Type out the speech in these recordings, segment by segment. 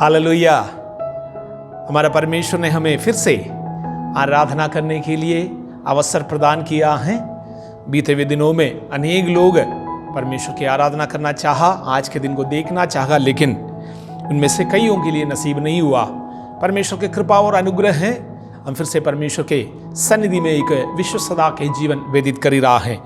Hallelujah. हमारा परमेश्वर ने हमें फिर से आराधना करने के लिए अवसर प्रदान किया है। बीते हुए दिनों में अनेक लोग परमेश्वर की आराधना करना चाहा, आज के दिन को देखना चाहा, लेकिन उनमें से कईयों के लिए नसीब नहीं हुआ। परमेश्वर की कृपा और अनुग्रह है, हम फिर से परमेश्वर के सन्निधि में एक विश्व सदा के जीवन व्यतीत कर रहा है।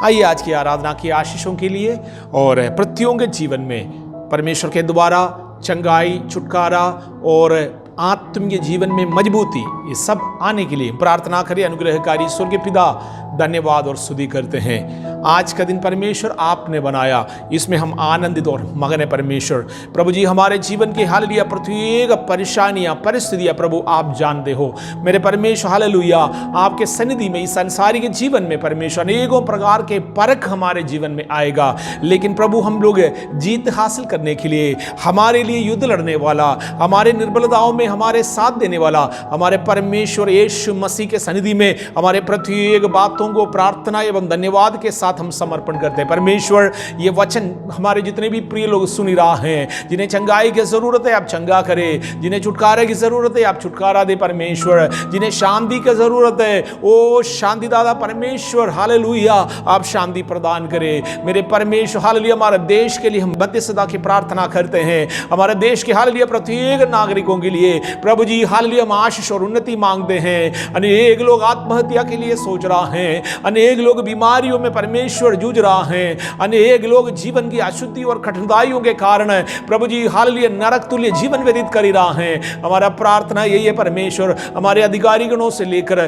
आइए आज की आराधना की आशीषों के लिए और प्रत्येक के जीवन में परमेश्वर के द्वारा चंगाई, छुटकारा और आत्मीय जीवन में मजबूती, ये सब आने के लिए प्रार्थना करें। अनुग्रहकारी ईश्वर के पिता धन्यवाद और स्तुति करते हैं। आज का दिन परमेश्वर आपने बनाया, इसमें हम आनंदित और मगन है। परमेश्वर प्रभु जी, हमारे जीवन के हालेलुया प्रत्येक परेशानियां, परिस्थितियां प्रभु आप जानते हो। मेरे परमेश्वर हालेलुया, आपके सन्निधि में इस संसारिक जीवन में परमेश्वर अनेकों प्रकार के परख हमारे जीवन में आएगा, लेकिन प्रभु हम लोग जीत हासिल करने के लिए हमारे लिए युद्ध लड़ने वाला, हमारे निर्बलताओं में हमारे साथ देने वाला हमारे परमेश्वर यीशु मसीह के सन्निधि में हमारे प्रत्येक बातों को प्रार्थना एवं धन्यवाद के साथ हम समर्पण करते हैं। परमेश्वर, ये वचन हमारे जितने भी प्रिय लोग सुन रहा हैं, जिन्हें चंगाई की जरूरत है आप चंगा करें, जिन्हें छुटकारे की जरूरत है आप छुटकारा दे परमेश्वर, जिन्हें शांति की जरूरत है ओ शांति दादा परमेश्वर हालेलुया आप शांति प्रदान करें। मेरे परमेश्वर हालेलुया, हमारे देश के लिए हम मध्यस्थता की प्रार्थना करते हैं। हमारे देश के हालेलुया प्रत्येक नागरिकों के लिए प्रभु जी हालेलुया हम आशीष और उन्नति मांगते हैं। अनेक लोग आत्महत्या के लिए सोच रहा है, अनेक लोग बीमारियों में परमेश्वर जूझ रहा है, अनेक लोग जीवन की अशुद्धि और कठिनाइयों के कारण प्रभु जी हालेलुया नरक तुल्य जीवन व्यतीत कर रहा है। हमारा प्रार्थना यही है परमेश्वर, हमारे अधिकारीगणों से लेकर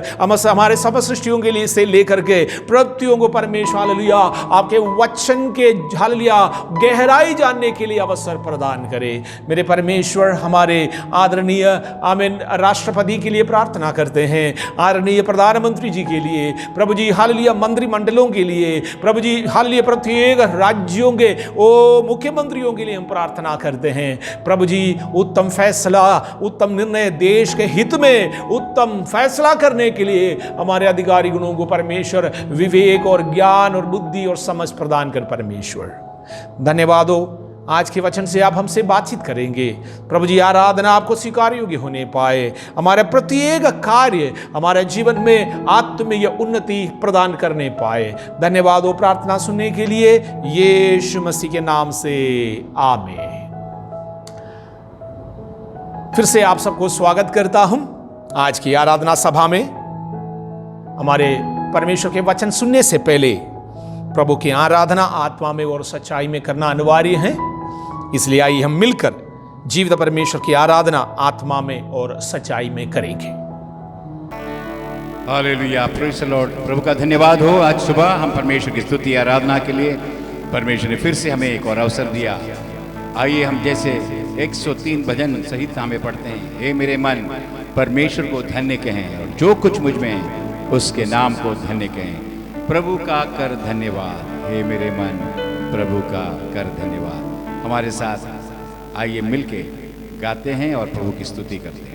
हमारे सब सृष्टियों के लिए से लेकर के प्रत्येक को परमेश्वर हालेलुया आपके वचन के हालेलुया गहराई जानने के लिए अवसर प्रदान करे। मेरे परमेश्वर, हमारे आदरणीय आमीन राष्ट्रपति के लिए प्रार्थना करते हैं, आदरणीय प्रधानमंत्री जी के लिए प्रभु जी हालेलुया, मंत्रिमंडलों के लिए प्रभु जी हालेलुया, प्रत्येक राज्यों के ओ मुख्यमंत्रियों के लिए हम प्रार्थना करते हैं। प्रभु जी उत्तम फैसला, उत्तम निर्णय, देश के हित में उत्तम फैसला करने के लिए हमारे अधिकारी गुणों को परमेश्वर विवेक और ज्ञान और बुद्धि और समझ प्रदान कर। परमेश्वर धन्यवाद हो, आज के वचन से आप हमसे बातचीत करेंगे। प्रभु जी आराधना आपको स्वीकार योग्य होने पाए, हमारे प्रत्येक कार्य हमारे जीवन में आत्मीय उन्नति प्रदान करने पाए। धन्यवाद हो प्रार्थना सुनने के लिए यीशु मसीह के नाम से आमीन। फिर से आप सबको स्वागत करता हूं आज की आराधना सभा में। हमारे परमेश्वर के वचन सुनने से पहले प्रभु की आराधना आत्मा में और सच्चाई में करना अनिवार्य है, इसलिए आइए हम मिलकर जीवित परमेश्वर की आराधना आत्मा में और सच्चाई में करेंगे। Hallelujah, praise the Lord. प्रभु का धन्यवाद हो। आज सुबह हम परमेश्वर की स्तुति आराधना के लिए परमेश्वर ने फिर से हमें एक और अवसर दिया। आइए हम जैसे 103 भजन सहित हमें पढ़ते हैं, हे मेरे मन परमेश्वर को धन्य कहें और जो कुछ मुझ में है उसके नाम को धन्य कहें। प्रभु का कर धन्यवाद, हे मेरे मन प्रभु का कर धन्यवाद। हमारे साथ आइए मिलके गाते हैं और प्रभु की स्तुति करते हैं।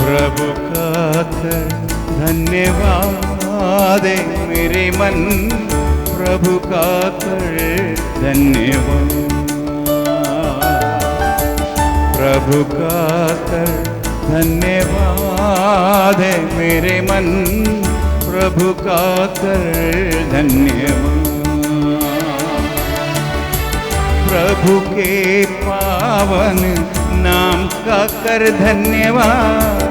प्रभु का कर धन्यवाद मेरे मन, प्रभु का कर धन्यवाद, प्रभु का कर धन्यवाद मेरे मन, प्रभु का कर धन्यवाद। प्रभु के पावन नाम का कर धन्यवाद,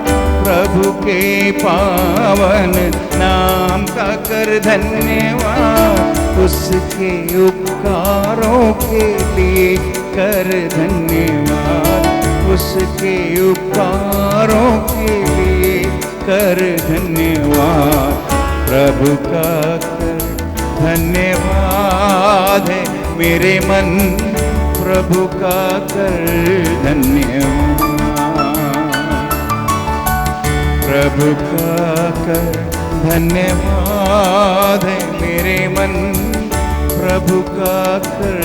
प्रभु के पावन नाम का कर धन्यवाद, उसके उपकारों के लिए कर धन्यवाद, उसके उपकारों के लिए कर धन्यवाद। प्रभु का कर धन्यवाद है मेरे मन, प्रभु का कर धन्यवाद। प्रभु का कर धन्यवाद है मेरे मन, प्रभु का कर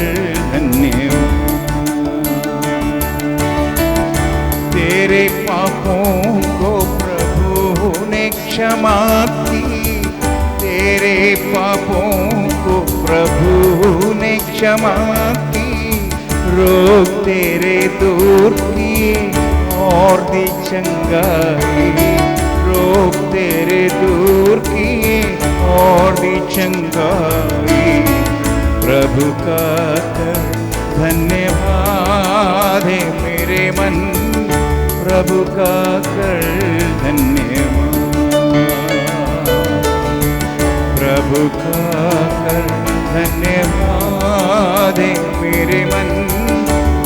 धन्यवाद। तेरे पापों को प्रभु ने क्षमा की, तेरे पापों को प्रभु ने क्षमा की, रोग तेरे दूर किए और दी चंगाई, रोग तेरे दूर किए और दी चंगाई। प्रभु का कर धन्यवाद है मेरे मन, प्रभु का कर धन्यवाद, प्रभु का कर धन्यवाद है मेरे मन,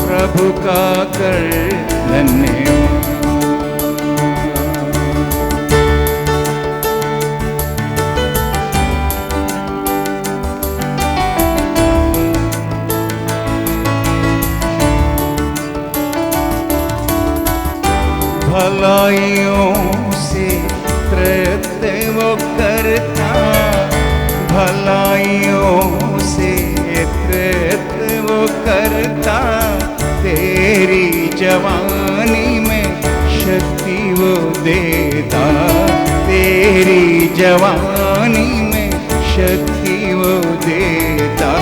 प्रभु का कर धन्यवाद। भलाइयों से तृप्त वो करता, भलाइयों से तृप्त वो करता, तेरी जवानी में शक्ति वो देता, तेरी जवानी में शक्ति वो देता।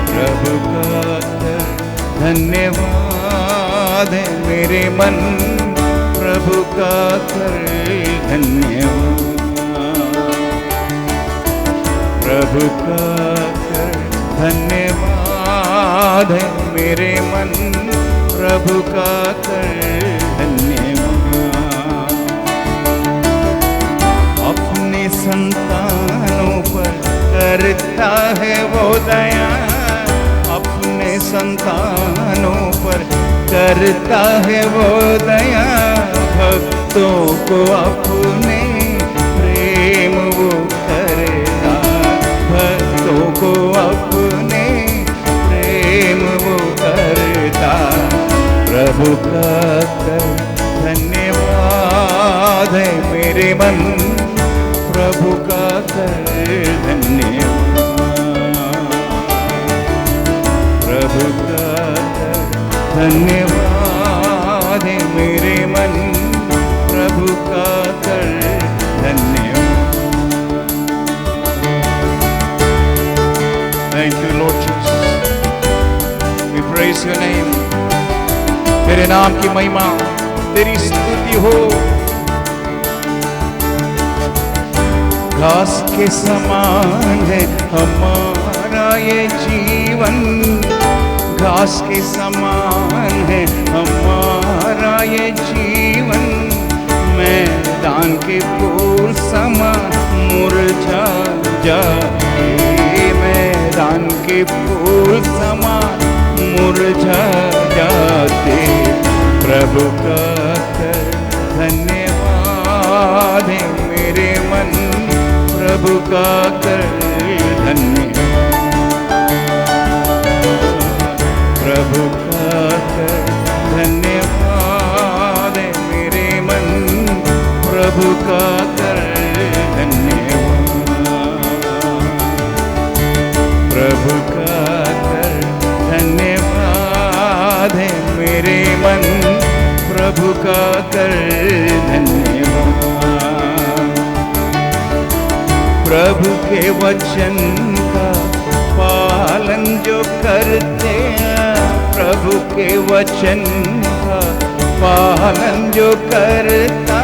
प्रभु का धन्यवाद है मेरे मन, प्रभु का कर धन्यवाद, प्रभु का कर धन्यवाद है मेरे मन, प्रभु का कर धन्यवाद। अपने संतानों पर करता है वो दया, अपने संतानों पर करता है वो दया, भक्तों को अपने प्रेम वो करता, भक्तों को अपने प्रेम वो करता। प्रभु का कर धन्यवाद है मेरे मन, प्रभु का कर धन्यवाद, प्रभु का धन्यवाद है मेरे मन, प्रभु का कर धन्यवाद। Thank you Lord Jesus, we praise your name। तेरे नाम की महिमा, तेरी स्तुति हो। घास के समान है हमारा ये जीवन, घास के समान है हमारा ये जीवन, मैदान के फूल समान मुरझा जाते, मैदान के फूल समान मुरझा जाते। प्रभु का कर धन्यवाद है मेरे मन, प्रभु का कर धन्यवाद, प्रभु का कर धन्यवाद है मेरे मन, प्रभु का कर धन्यवाद, प्रभु का कर धन्यवाद है मेरे मन, प्रभु का कर धन्यवाद। प्रभु के वचन का पालन जो करते हैं, प्रभु के वचन का पालन जो करता,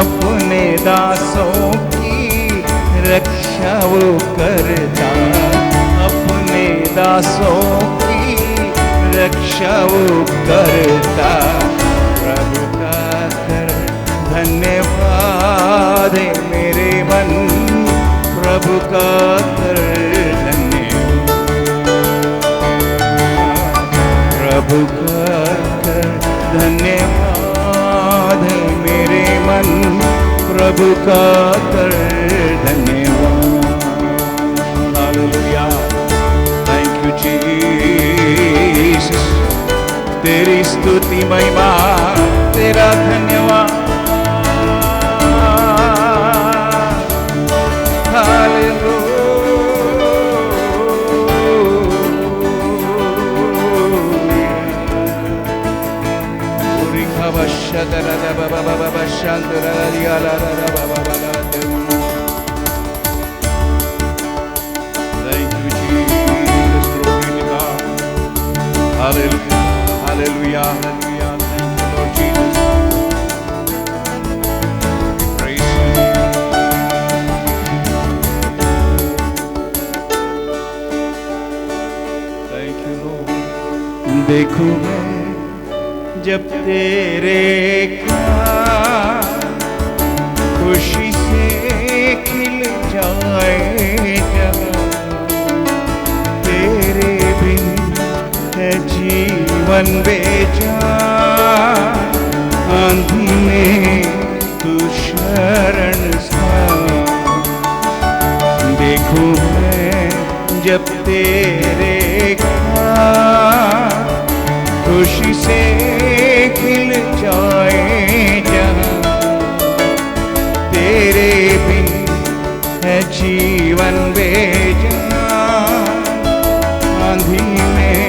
अपने दासों की रक्षा वो करता, अपने दासों की रक्षा वो करता। प्रभु का कर धन्यवाद है मेरे मन, प्रभु का कर प्रभु का कर धन्यवाद है मेरे मन, प्रभु का कर धन्यवाद। हालेलुया, थैंक यू जीसस, तेरी स्तुति महिमा, तेरा धन्यवाद। Hallelujah, hallelujah, hallelujah. Thank you, Lord Jesus. We praise you. Thank you, Lord. देखो मैं जब तेरे खुशी से खिल जाएगा, तेरे बिन है जीवन बेजान, आंधी में तू शरण स्थान। देखूं मैं जब तेरे खुशी से खिल जाए जहां, तेरे बिन है जीवन बेजान, आंधी में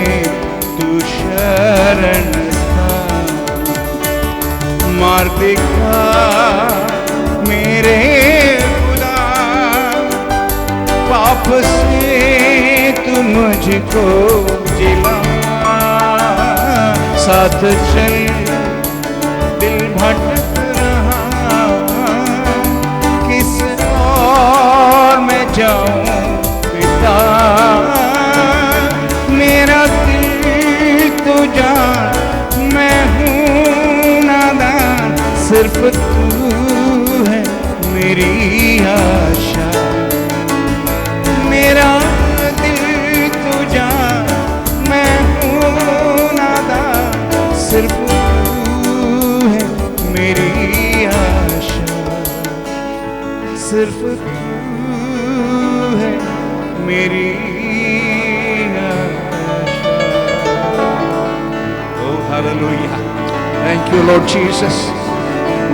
तू शरण स्थान। मार दिखा मेरे खुदा, पाप से तू मुझको जिला, साथ चल दिल भटक रहा, किस और मैं जाऊं पिता, मेरा दिल तू जान, मैं हूँ नादान, सिर्फ तू है मेरी आशा, मेरा दिल तू जान, मैं हूँ नादान, सिर्फ तू है मेरी आशा, सिर्फ तू है मेरी आशा। Oh, hallelujah. Thank you, Lord Jesus.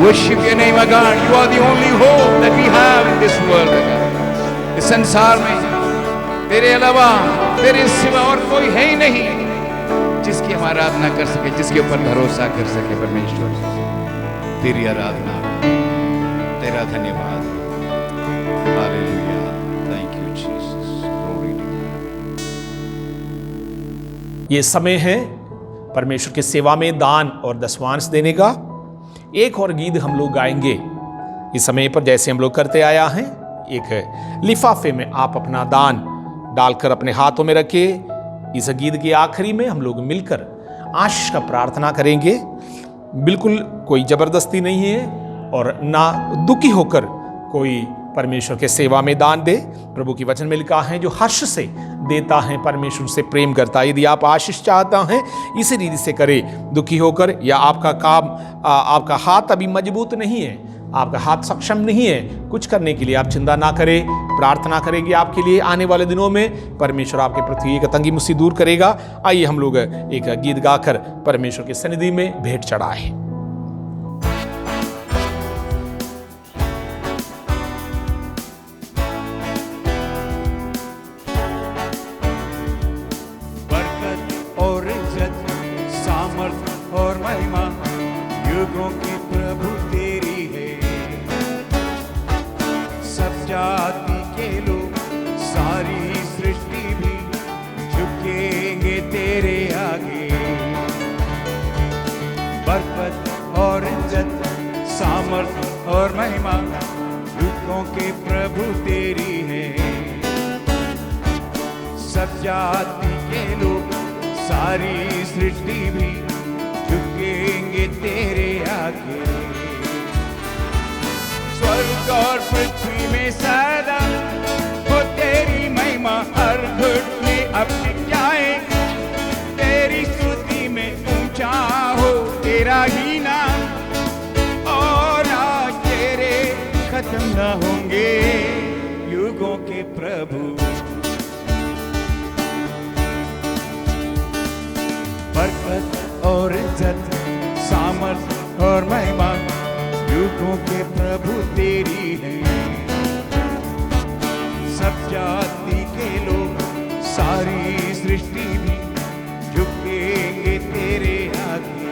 Worship your name, O God. You are the only hope that we have in this world, O God. इस संसार में तेरे अलावा, तेरे सिवा और कोई है ही नहीं जिसकी हम आराधना कर सके, जिसके ऊपर भरोसा कर सके। परमेश्वर, तेरी आराधना, तेरा धन्यवाद। Hallelujah, thank you Jesus, glory to God. ये समय है परमेश्वर की सेवा में दान और दशमांश देने का। एक और गीत हम लोग गाएंगे इस समय पर, जैसे हम लोग करते आया हैं। एक लिफाफे में आप अपना दान डालकर अपने हाथों में रखिए। इस गीत के आखिरी में हम लोग मिलकर आशीष का प्रार्थना करेंगे। बिल्कुल कोई जबरदस्ती नहीं है और ना दुखी होकर कोई परमेश्वर के सेवा में दान दे। प्रभु की वचन में लिखा है, जो हर्ष से देता है परमेश्वर से प्रेम करता है। यदि आप आशीष चाहता हैं, इसी रीति से करें, दुखी होकर, या आपका काम, आपका हाथ अभी मजबूत नहीं है, आपका हाथ सक्षम नहीं है कुछ करने के लिए, आप चिंता ना करें। प्रार्थना करेंगे आपके लिए। आने वाले दिनों में परमेश्वर आपके प्रति एक तंगी मुसीबत दूर करेगा। आइए हम लोग एक गीत गाकर परमेश्वर की सन्निधि में भेंट चढ़ाएं। बरकत और इज्जत, सामर्थ और महिमा युगों की प्रभु तेरी है। सब जाति के लोग, सारी सृष्टि भी झुकेंगे तेरे आगे। बरकत और इज्जत, सामर्थ और महिमा युगों के प्रभु तेरी है। सब जाति के लोग, सारी सृष्टि भी झुकेंगे तेरे आगे। स्वर्ग और पृथ्वी में सदा हो तेरी महिमा, हर घुटने अपने जाए तेरी स्तुति में। ऊंचा हो तेरा ही नाम, और आज तेरे खत्म न होंगे युगों के प्रभु। बरकत और इज्जत, सामर्थ और महिमा युगों के प्रभु तेरी है। सब जाति के लोग, सारी सृष्टि भी झुकेंगे तेरे आगे।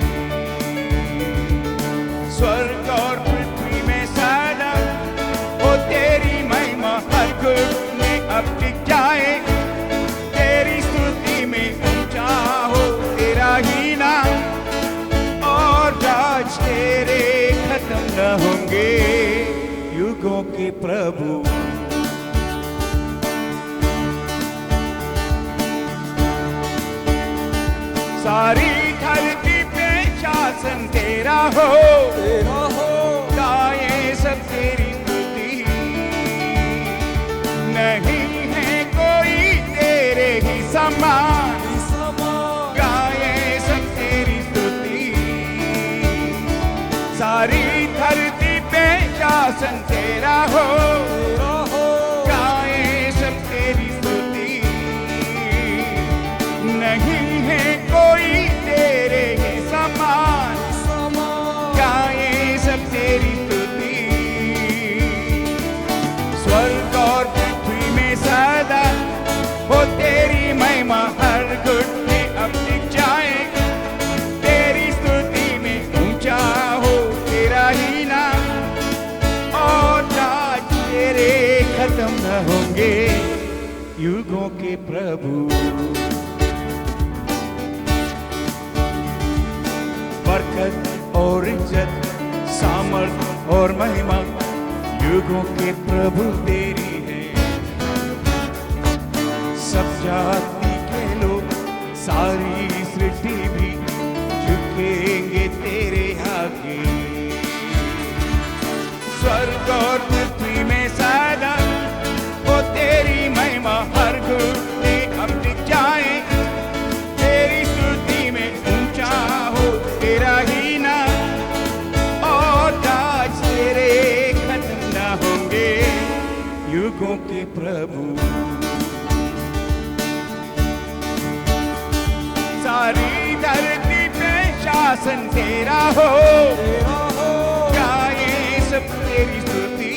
युगों के प्रभु। सारी धरती पे शासन तेरा हो, गाए सब तेरी स्तुति। नहीं है कोई तेरे ही समान, गाए सब तेरी स्तुति। सारी धरती पे शासन तेरा हो, गाए सब तेरी स्तुति। नहीं है कोई तेरे ही समान, गाए सब तेरी स्तुति। स्वर्ग और पृथ्वी में सदा हो तेरी महिमा, हर घुटने अब दिख जाए तेरी स्तुति में। ऊंचा हो तेरा ही नाम, और ताज तेरे खत्म न होंगे युगों के प्रभु। बरकत और इज्जत, सामर्थ और महिमा युगों के प्रभु तेरी है। सब जाति के लोग, सारी सृष्टि भी झुकेंगे तेरे आगे। स्वर्ग और पृथ्वी में सदा हो तेरी महिमा, हर घुटने अब दिख जाए तेरी स्तुति में। ऊंचा हो तेरा ही नाम, और ताज तेरे खत्म न होंगे युगों के प्रभु। सारी धरती पे शासन तेरा हो, गाए सब तेरी स्तुति।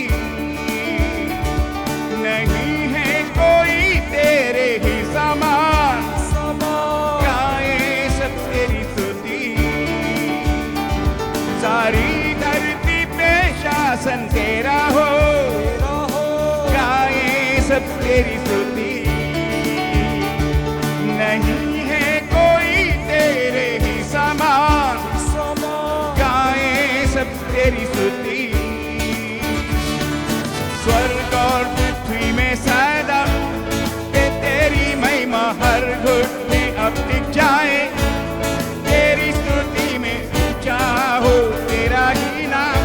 नहीं है कोई तेरे ही समान, गाए सब तेरी स्तुति। सारी धरती पे शासन तेरा हो, गाए सब तेरी स्तुति। नहीं है कोई तेरे ही समान, गाए सब तेरी स्तुति। स्वर्ग और पृथ्वी में सदा के तेरी महिमा, हर घुटने अब दिख जाए तेरी स्तुति में। ऊंचा हो तेरा ही नाम,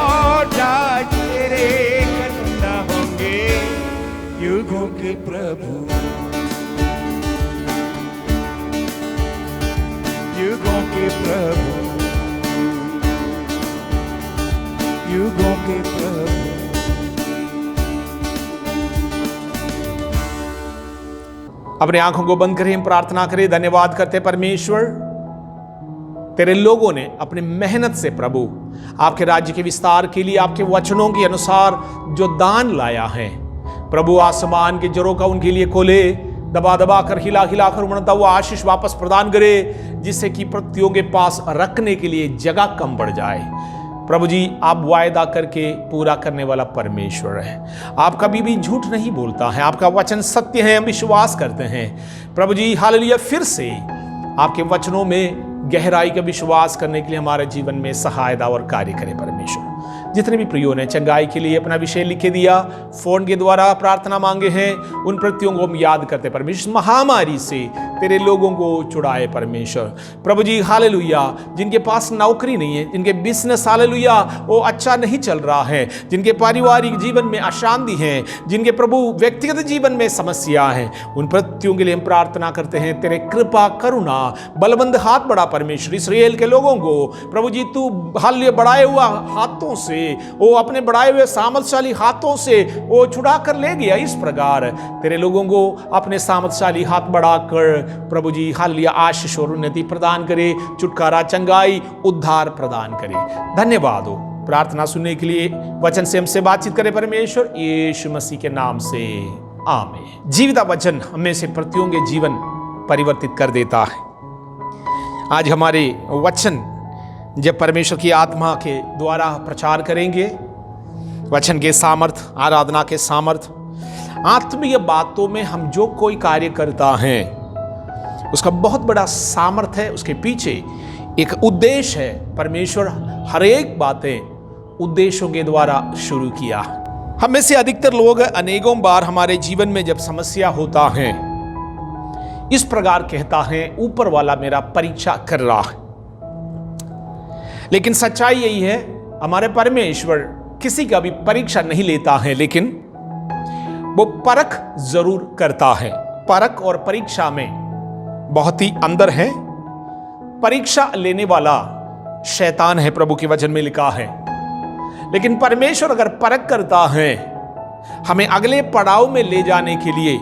और ताज तेरे खत्म न होंगे युगों के प्रभु। युगों के प्रभु, युगों के प्रभु। अपने आंखों को बंद करें, प्रार्थना करें। धन्यवाद करते परमेश्वर, तेरे लोगों ने अपनी मेहनत से प्रभु आपके राज्य के विस्तार के लिए आपके वचनों के अनुसार जो दान लाया है प्रभु, आसमान के जरों का उनके लिए खोले, दबा दबा कर, हिला हिला कर उमड़ता हुआ आशीष वापस प्रदान करे, जिससे कि पृथ्वियों के पास रखने के लिए जगह कम बढ़ जाए। प्रभु जी, आप वायदा करके पूरा करने वाला परमेश्वर है। आप कभी भी झूठ नहीं बोलता है, आपका वचन सत्य है, हम विश्वास करते हैं। प्रभु जी हालेलुया, फिर से आपके वचनों में गहराई का विश्वास करने के लिए हमारे जीवन में सहायता और कार्य करें परमेश्वर। जितने भी प्रियों ने चंगाई के लिए अपना विषय लिखे दिया, फोन के द्वारा प्रार्थना मांगे हैं, उन प्रत्यों को हम याद करते परमेश्वर। महामारी से तेरे लोगों को छुड़ाए परमेश्वर। प्रभु जी हालेलुया, जिनके पास नौकरी नहीं है, जिनके बिजनेस हालेलुया वो अच्छा नहीं चल रहा है, जिनके पारिवारिक जीवन में अशांति है, जिनके प्रभु व्यक्तिगत जीवन में समस्या है, उन प्रत्यों के लिए हम प्रार्थना करते हैं। तेरे कृपा करुणा बलबंद हाथ बढ़ा परमेश्वर। इस्राएल के लोगों को प्रभु जी तू हालेलुया बढ़ाए हुआ हाथों से, वो अपने बढ़ाए हुए सामर्थशाली हाथों से वो छुड़ा कर ले गया। इस प्रकार तेरे लोगों को अपने सामर्थशाली हाथ बढ़ाकर प्रभु जी हालेलुया आशीष और उन्नति प्रदान करे, छुटकारा, चंगाई, उद्धार प्रदान करे। धन्यवाद हो प्रार्थना सुनने के लिए। वचन से हमसे बातचीत करे परमेश्वर, यीशु मसीह के नाम से आमीन। जीवित वचन हमें से प्रत्यों के जीवन परिवर्तित कर देता है। आज हमारे वचन जब परमेश्वर की आत्मा के द्वारा प्रचार करेंगे, वचन के सामर्थ, आराधना के सामर्थ, आत्मीय बातों में हम जो कोई कार्य करता है उसका बहुत बड़ा सामर्थ है, उसके पीछे एक उद्देश्य है। परमेश्वर हर एक बातें उद्देश्यों के द्वारा शुरू किया। हम में से अधिकतर लोग अनेकों बार हमारे जीवन में जब समस्या होता है, इस प्रकार कहता है, ऊपर वाला मेरा परीक्षा कर रहा है। लेकिन सच्चाई यही है, हमारे परमेश्वर किसी का भी परीक्षा नहीं लेता है, लेकिन वो परख जरूर करता है। परख और परीक्षा में बहुत ही अंतर है। परीक्षा लेने वाला शैतान है, प्रभु के वचन में लिखा है। लेकिन परमेश्वर अगर परख करता है, हमें अगले पड़ाव में ले जाने के लिए,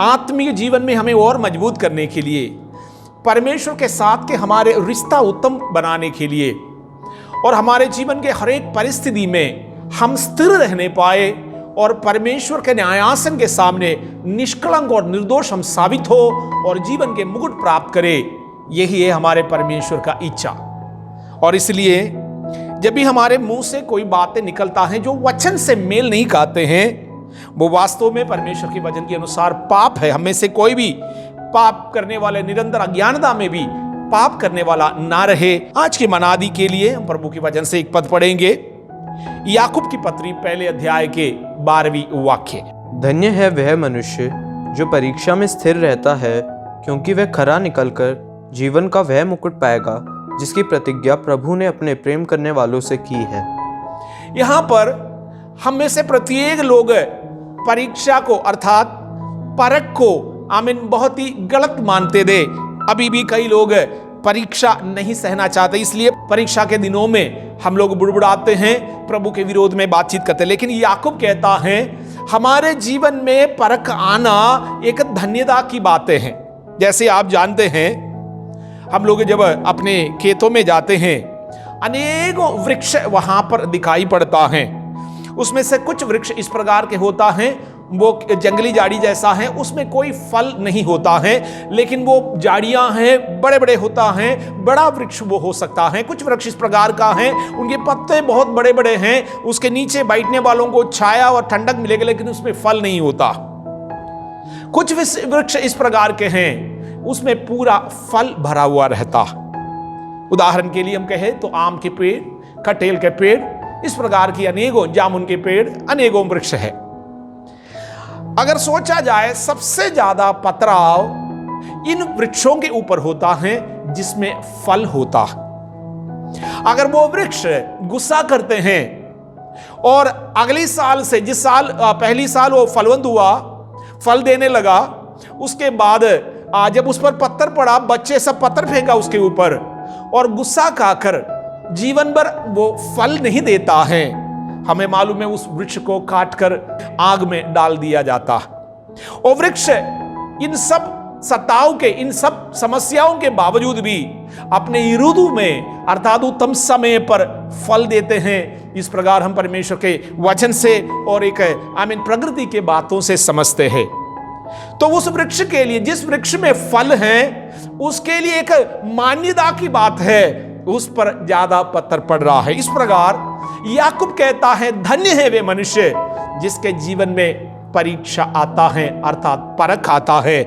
आत्मीय जीवन में हमें और मजबूत करने के लिए, परमेश्वर के साथ के हमारे रिश्ता उत्तम बनाने के लिए, और हमारे जीवन के हर एक परिस्थिति में हम स्थिर रहने पाए और परमेश्वर के न्यायासन के सामने निष्कलंक और निर्दोष हम साबित हो और जीवन के मुकुट प्राप्त करें, यही है हमारे परमेश्वर का इच्छा। और इसलिए जब भी हमारे मुंह से कोई बातें निकलता है जो वचन से मेल नहीं खाते हैं, वो वास्तव में परमेश्वर के वचन के अनुसार पाप है। हमें से कोई भी पाप करने वाले, निरंतर अज्ञानता में भी पाप करने वाला ना रहे। आज की मनादी के लिए हम प्रभु के वचन से एक पद पढ़ेंगे, याकूब की पत्री पहले अध्याय के 12वीं वाक्य। धन्य है वह मनुष्य जो परीक्षा में स्थिर रहता है, क्योंकि वह खरा निकलकर जीवन का वह मुकुट पाएगा जिसकी प्रतिज्ञा प्रभु ने अपने प्रेम करने वालों से की है। यहां पर हम में से प्रत्येक लोग परीक्षा को अर्थात परख को आमीन बहुत ही गलत मानते थे। अभी भी कई लोग परीक्षा नहीं सहना चाहते, इसलिए परीक्षा के दिनों में हम लोग बुड़बुड़ाते हैं, प्रभु के विरोध में बातचीत करते हैं। लेकिन याकूब कहता है, हमारे जीवन में परख आना एक धन्यता की बातें हैं। जैसे आप जानते हैं, हम लोग जब अपने खेतों में जाते हैं, अनेकों वृक्ष वहां पर दिखाई पड़ता है। उसमें से कुछ वृक्ष इस प्रकार के होता है, वो जंगली झाड़ी जैसा है, उसमें कोई फल नहीं होता है, लेकिन वो झाड़ियां हैं, बड़े बड़े होता है, बड़ा वृक्ष वो हो सकता है। कुछ वृक्ष इस प्रकार का है, उनके पत्ते बहुत बड़े बड़े हैं, उसके नीचे बैठने वालों को छाया और ठंडक मिलेगी, लेकिन उसमें फल नहीं होता। कुछ वृक्ष इस प्रकार के हैं, उसमें पूरा फल भरा हुआ रहता। उदाहरण के लिए हम कहें तो आम के पेड़, कटहल के पेड़, इस प्रकार की अनेकों, जामुन के पेड़, अनेकों वृक्ष है। अगर सोचा जाए, सबसे ज्यादा पथराव इन वृक्षों के ऊपर होता है जिसमें फल होता। अगर वो वृक्ष गुस्सा करते हैं और अगली साल से, जिस साल पहली साल वो फलवंत हुआ, फल देने लगा, उसके बाद जब उस पर पत्थर पड़ा, बच्चे सब पत्थर फेंका उसके ऊपर और गुस्सा खाकर जीवन भर वो फल नहीं देता है, हमें मालूम है उस वृक्ष को काटकर आग में डाल दिया जाता। और वृक्ष इन सब सताओं के, इन सब समस्याओं के बावजूद भी अपने ऋतु में अर्थात उत्तम समय पर फल देते हैं। इस प्रकार हम परमेश्वर के वचन से और एक आमीन प्रकृति के बातों से समझते हैं। तो उस वृक्ष के लिए, जिस वृक्ष में फल है, उसके लिए एक मान्यता की बात है, उस पर ज्यादा पत्थर पड़ रहा है। इस प्रकार याकूब कहता है, धन्य है वे मनुष्य जिसके जीवन में परीक्षा आता है, अर्थात परख आता है।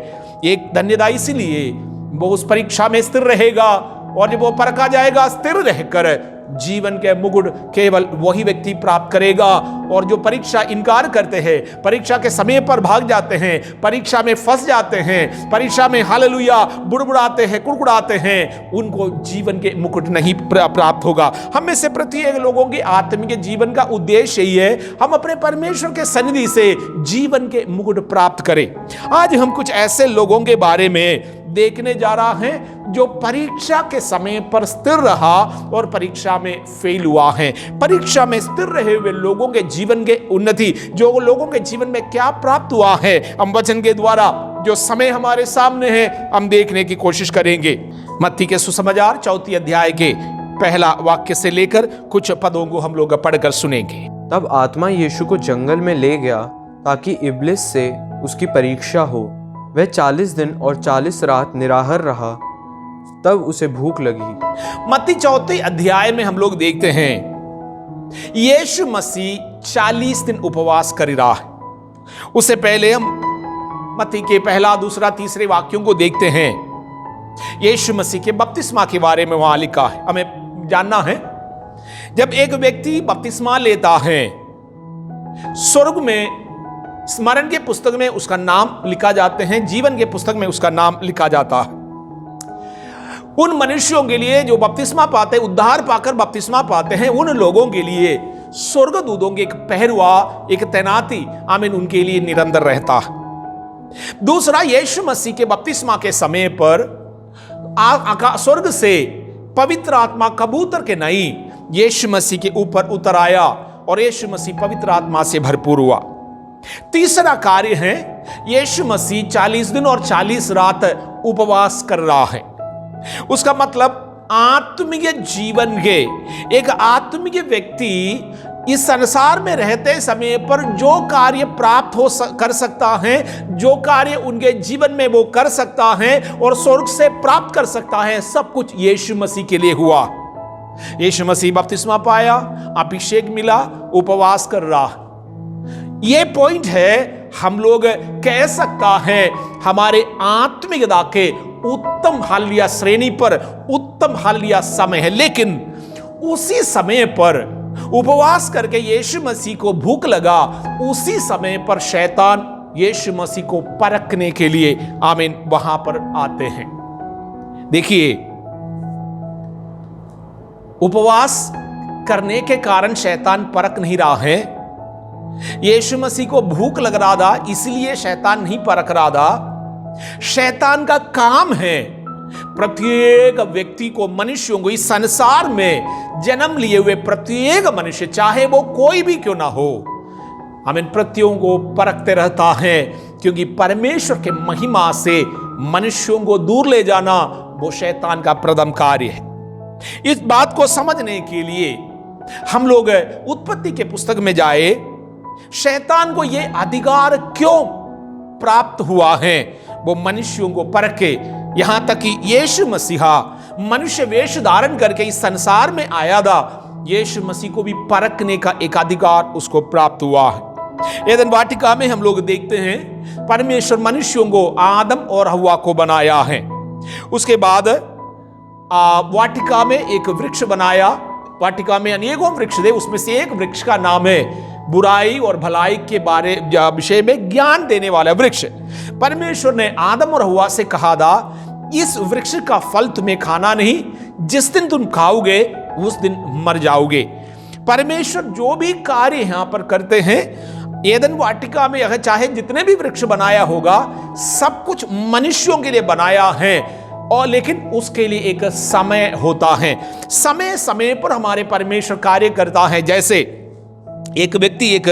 एक धन्यता इसलिए वो उस परीक्षा में स्थिर रहेगा, और जब वो परखा जाएगा, स्थिर रहकर जीवन के मुकुट केवल वही व्यक्ति प्राप्त करेगा। और जो परीक्षा इनकार करते हैं, परीक्षा के समय पर भाग जाते हैं, परीक्षा में फंस जाते हैं, परीक्षा में हालेलुया बुड़बुड़ाते हैं, कुड़कुड़ाते हैं, उनको जीवन के मुकुट नहीं प्राप्त होगा। हम में से प्रत्येक लोगों के आत्मिक जीवन का उद्देश्य यही है, हम अपने परमेश्वर के सन्निधि से जीवन के मुकुट प्राप्त करें। आज हम कुछ ऐसे लोगों के बारे में देखने जा रहा है जो परीक्षा के समय पर स्थिर रहा और परीक्षा में फेल हुआ है। परीक्षा में स्थिर रहे हुए लोगों के जीवन के उन्नति, जो लोगों के जीवन में क्या प्राप्त हुआ है, हम वचन के द्वारा जो समय हमारे सामने है, हम देखने की कोशिश करेंगे। मत्ती के सुसमाचार 4 अध्याय के पहला वाक्य से लेकर कुछ पदों को हम लोग पढ़कर सुनेंगे। तब आत्मा यीशु को जंगल में ले गया ताकि इब्लिस से उसकी परीक्षा हो। वह 40 दिन और 40 रात निराहार रहा, तब उसे भूख लगी। मत्ती 4 अध्याय में हम लोग देखते हैं यीशु मसीह 40 दिन उपवास कर रहा है। उससे पहले हम मत्ती के पहला, दूसरा, तीसरे वाक्यों को देखते हैं। यीशु मसीह के बपतिस्मा के बारे में वहां लिखा है, हमें जानना है जब एक व्यक्ति बपतिस्मा लेता है, स्वर्ग में स्मरण के पुस्तक में उसका नाम लिखा जाते हैं, जीवन के पुस्तक में उसका नाम लिखा जाता है। उन मनुष्यों के लिए जो बपतिस्मा पाते, उद्धार पाकर बपतिस्मा पाते हैं, उन लोगों के लिए स्वर्गदूतों की एक पहरुआ, एक तैनाती आमीन उनके लिए निरंतर रहता है। दूसरा, यीशु मसीह के बपतिस्मा के समय पर स्वर्ग से पवित्र आत्मा कबूतर के नई यीशु मसीह के ऊपर उतर आया और यीशु मसीह पवित्र आत्मा से भरपूर हुआ। तीसरा कार्य है, यीशु मसीह 40 दिन और 40 रात उपवास कर रहा है। उसका मतलब आत्मिक जीवन के एक आत्मिक व्यक्ति इस संसार में रहते समय पर जो कार्य प्राप्त कर सकता है, जो कार्य उनके जीवन में वो कर सकता है और स्वर्ग से प्राप्त कर सकता है, सब कुछ यीशु मसीह के लिए हुआ। यीशु मसीह बपतिस्मा पाया, अभिषेक मिला, उपवास कर रहा। ये पॉइंट है, हम लोग कह सकता है हमारे आत्मिकता के उत्तम हालिया श्रेणी पर उत्तम हालिया समय है। लेकिन उसी समय पर उपवास करके यीशु मसीह को भूख लगा, उसी समय पर शैतान यीशु मसीह को परखने के लिए आमीन वहां पर आते हैं। देखिए, उपवास करने के कारण शैतान परख नहीं रहा है। यीशु मसीह को भूख लग रहा था, इसलिए शैतान नहीं परख रहा था। शैतान का काम है प्रत्येक व्यक्ति को, मनुष्यों को, इस संसार में जन्म लिए हुए प्रत्येक मनुष्य, चाहे वो कोई भी क्यों ना हो, आमीन, प्रत्येकों को परखते रहता है, क्योंकि परमेश्वर के महिमा से मनुष्यों को दूर ले जाना वो शैतान का प्रथम कार्य है। इस बात को समझने के लिए हम लोग उत्पत्ति के पुस्तक में जाए। शैतान को यह अधिकार क्यों प्राप्त हुआ है वो मनुष्यों को परखे, यहां तक कि यीशु मसीहा मनुष्य वेश धारण करके इस संसार में आया था, यीशु मसीह को भी परखने का एक अधिकार उसको प्राप्त हुआ है। एदन वाटिका में हम लोग देखते हैं परमेश्वर मनुष्यों को, आदम और हव्वा को बनाया है। उसके बाद वाटिका में एक वृक्ष बनाया। वाटिका में अनेकों वृक्ष थे, उसमें से एक वृक्ष का नाम है बुराई और भलाई के विषय में ज्ञान देने वाला वृक्ष। परमेश्वर ने आदम और हव्वा से कहा था, इस वृक्ष का फल तुम्हें खाना नहीं, जिस दिन तुम खाओगे उस दिन मर जाओगे। परमेश्वर जो भी कार्य यहां पर करते हैं, एदन वाटिका में अगर चाहे जितने भी वृक्ष बनाया होगा, सब कुछ मनुष्यों के लिए बनाया है, और लेकिन उसके लिए एक समय होता है। समय समय पर हमारे परमेश्वर कार्य करता है। जैसे एक व्यक्ति एक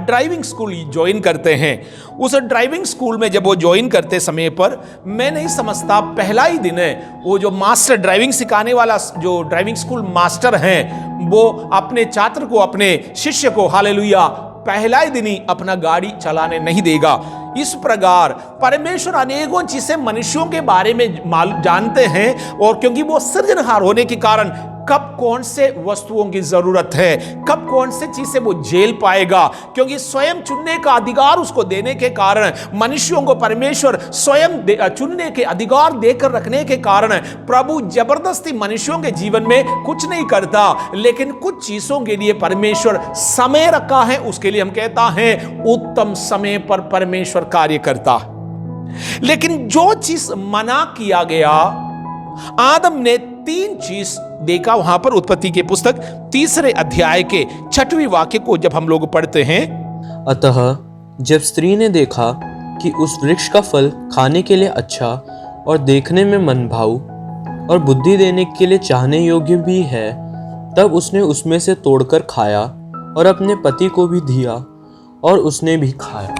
ड्राइविंग स्कूल ज्वाइन करते हैं, उस ड्राइविंग स्कूल में जब वो ज्वाइन करते समय पर, मैं नहीं समझता पहला ही दिन है, वो जो मास्टर ड्राइविंग सिखाने वाला जो ड्राइविंग स्कूल मास्टर हैं, वो अपने छात्र को, अपने शिष्य को, हालेलुया, पहला ही दिन ही अपना गाड़ी चलाने नहीं देगा। इस प्रकार परमेश्वर अनेकों चीजें मनुष्यों के बारे में जानते हैं, और क्योंकि वो सृजनहार होने के कारण कब कौन से वस्तुओं की जरूरत है, कब कौन से चीज से वो झेल पाएगा, क्योंकि स्वयं चुनने का अधिकार उसको देने के कारण, मनुष्यों को परमेश्वर स्वयं चुनने के अधिकार देकर रखने के कारण, प्रभु जबरदस्ती मनुष्यों के जीवन में कुछ नहीं करता, लेकिन कुछ चीजों के लिए परमेश्वर समय रखा है। उसके लिए हम कहता है उत्तम समय पर परमेश्वर कार्य करता। लेकिन जो चीज मना किया गया, आदम ने 3 चीज देखा वहां पर। उत्पत्ति के पुस्तक 3 अध्याय के 6वें वाक्य को जब हम लोग पढ़ते हैं, अतः जब स्त्री ने देखा कि उस वृक्ष का फल खाने के लिए अच्छा और देखने में मनभाऊ और बुद्धि देने के लिए चाहने योग्य भी है, तब उसने उसमें से तोड़कर खाया और अपने पति को भी दिया और उसने भी खाया।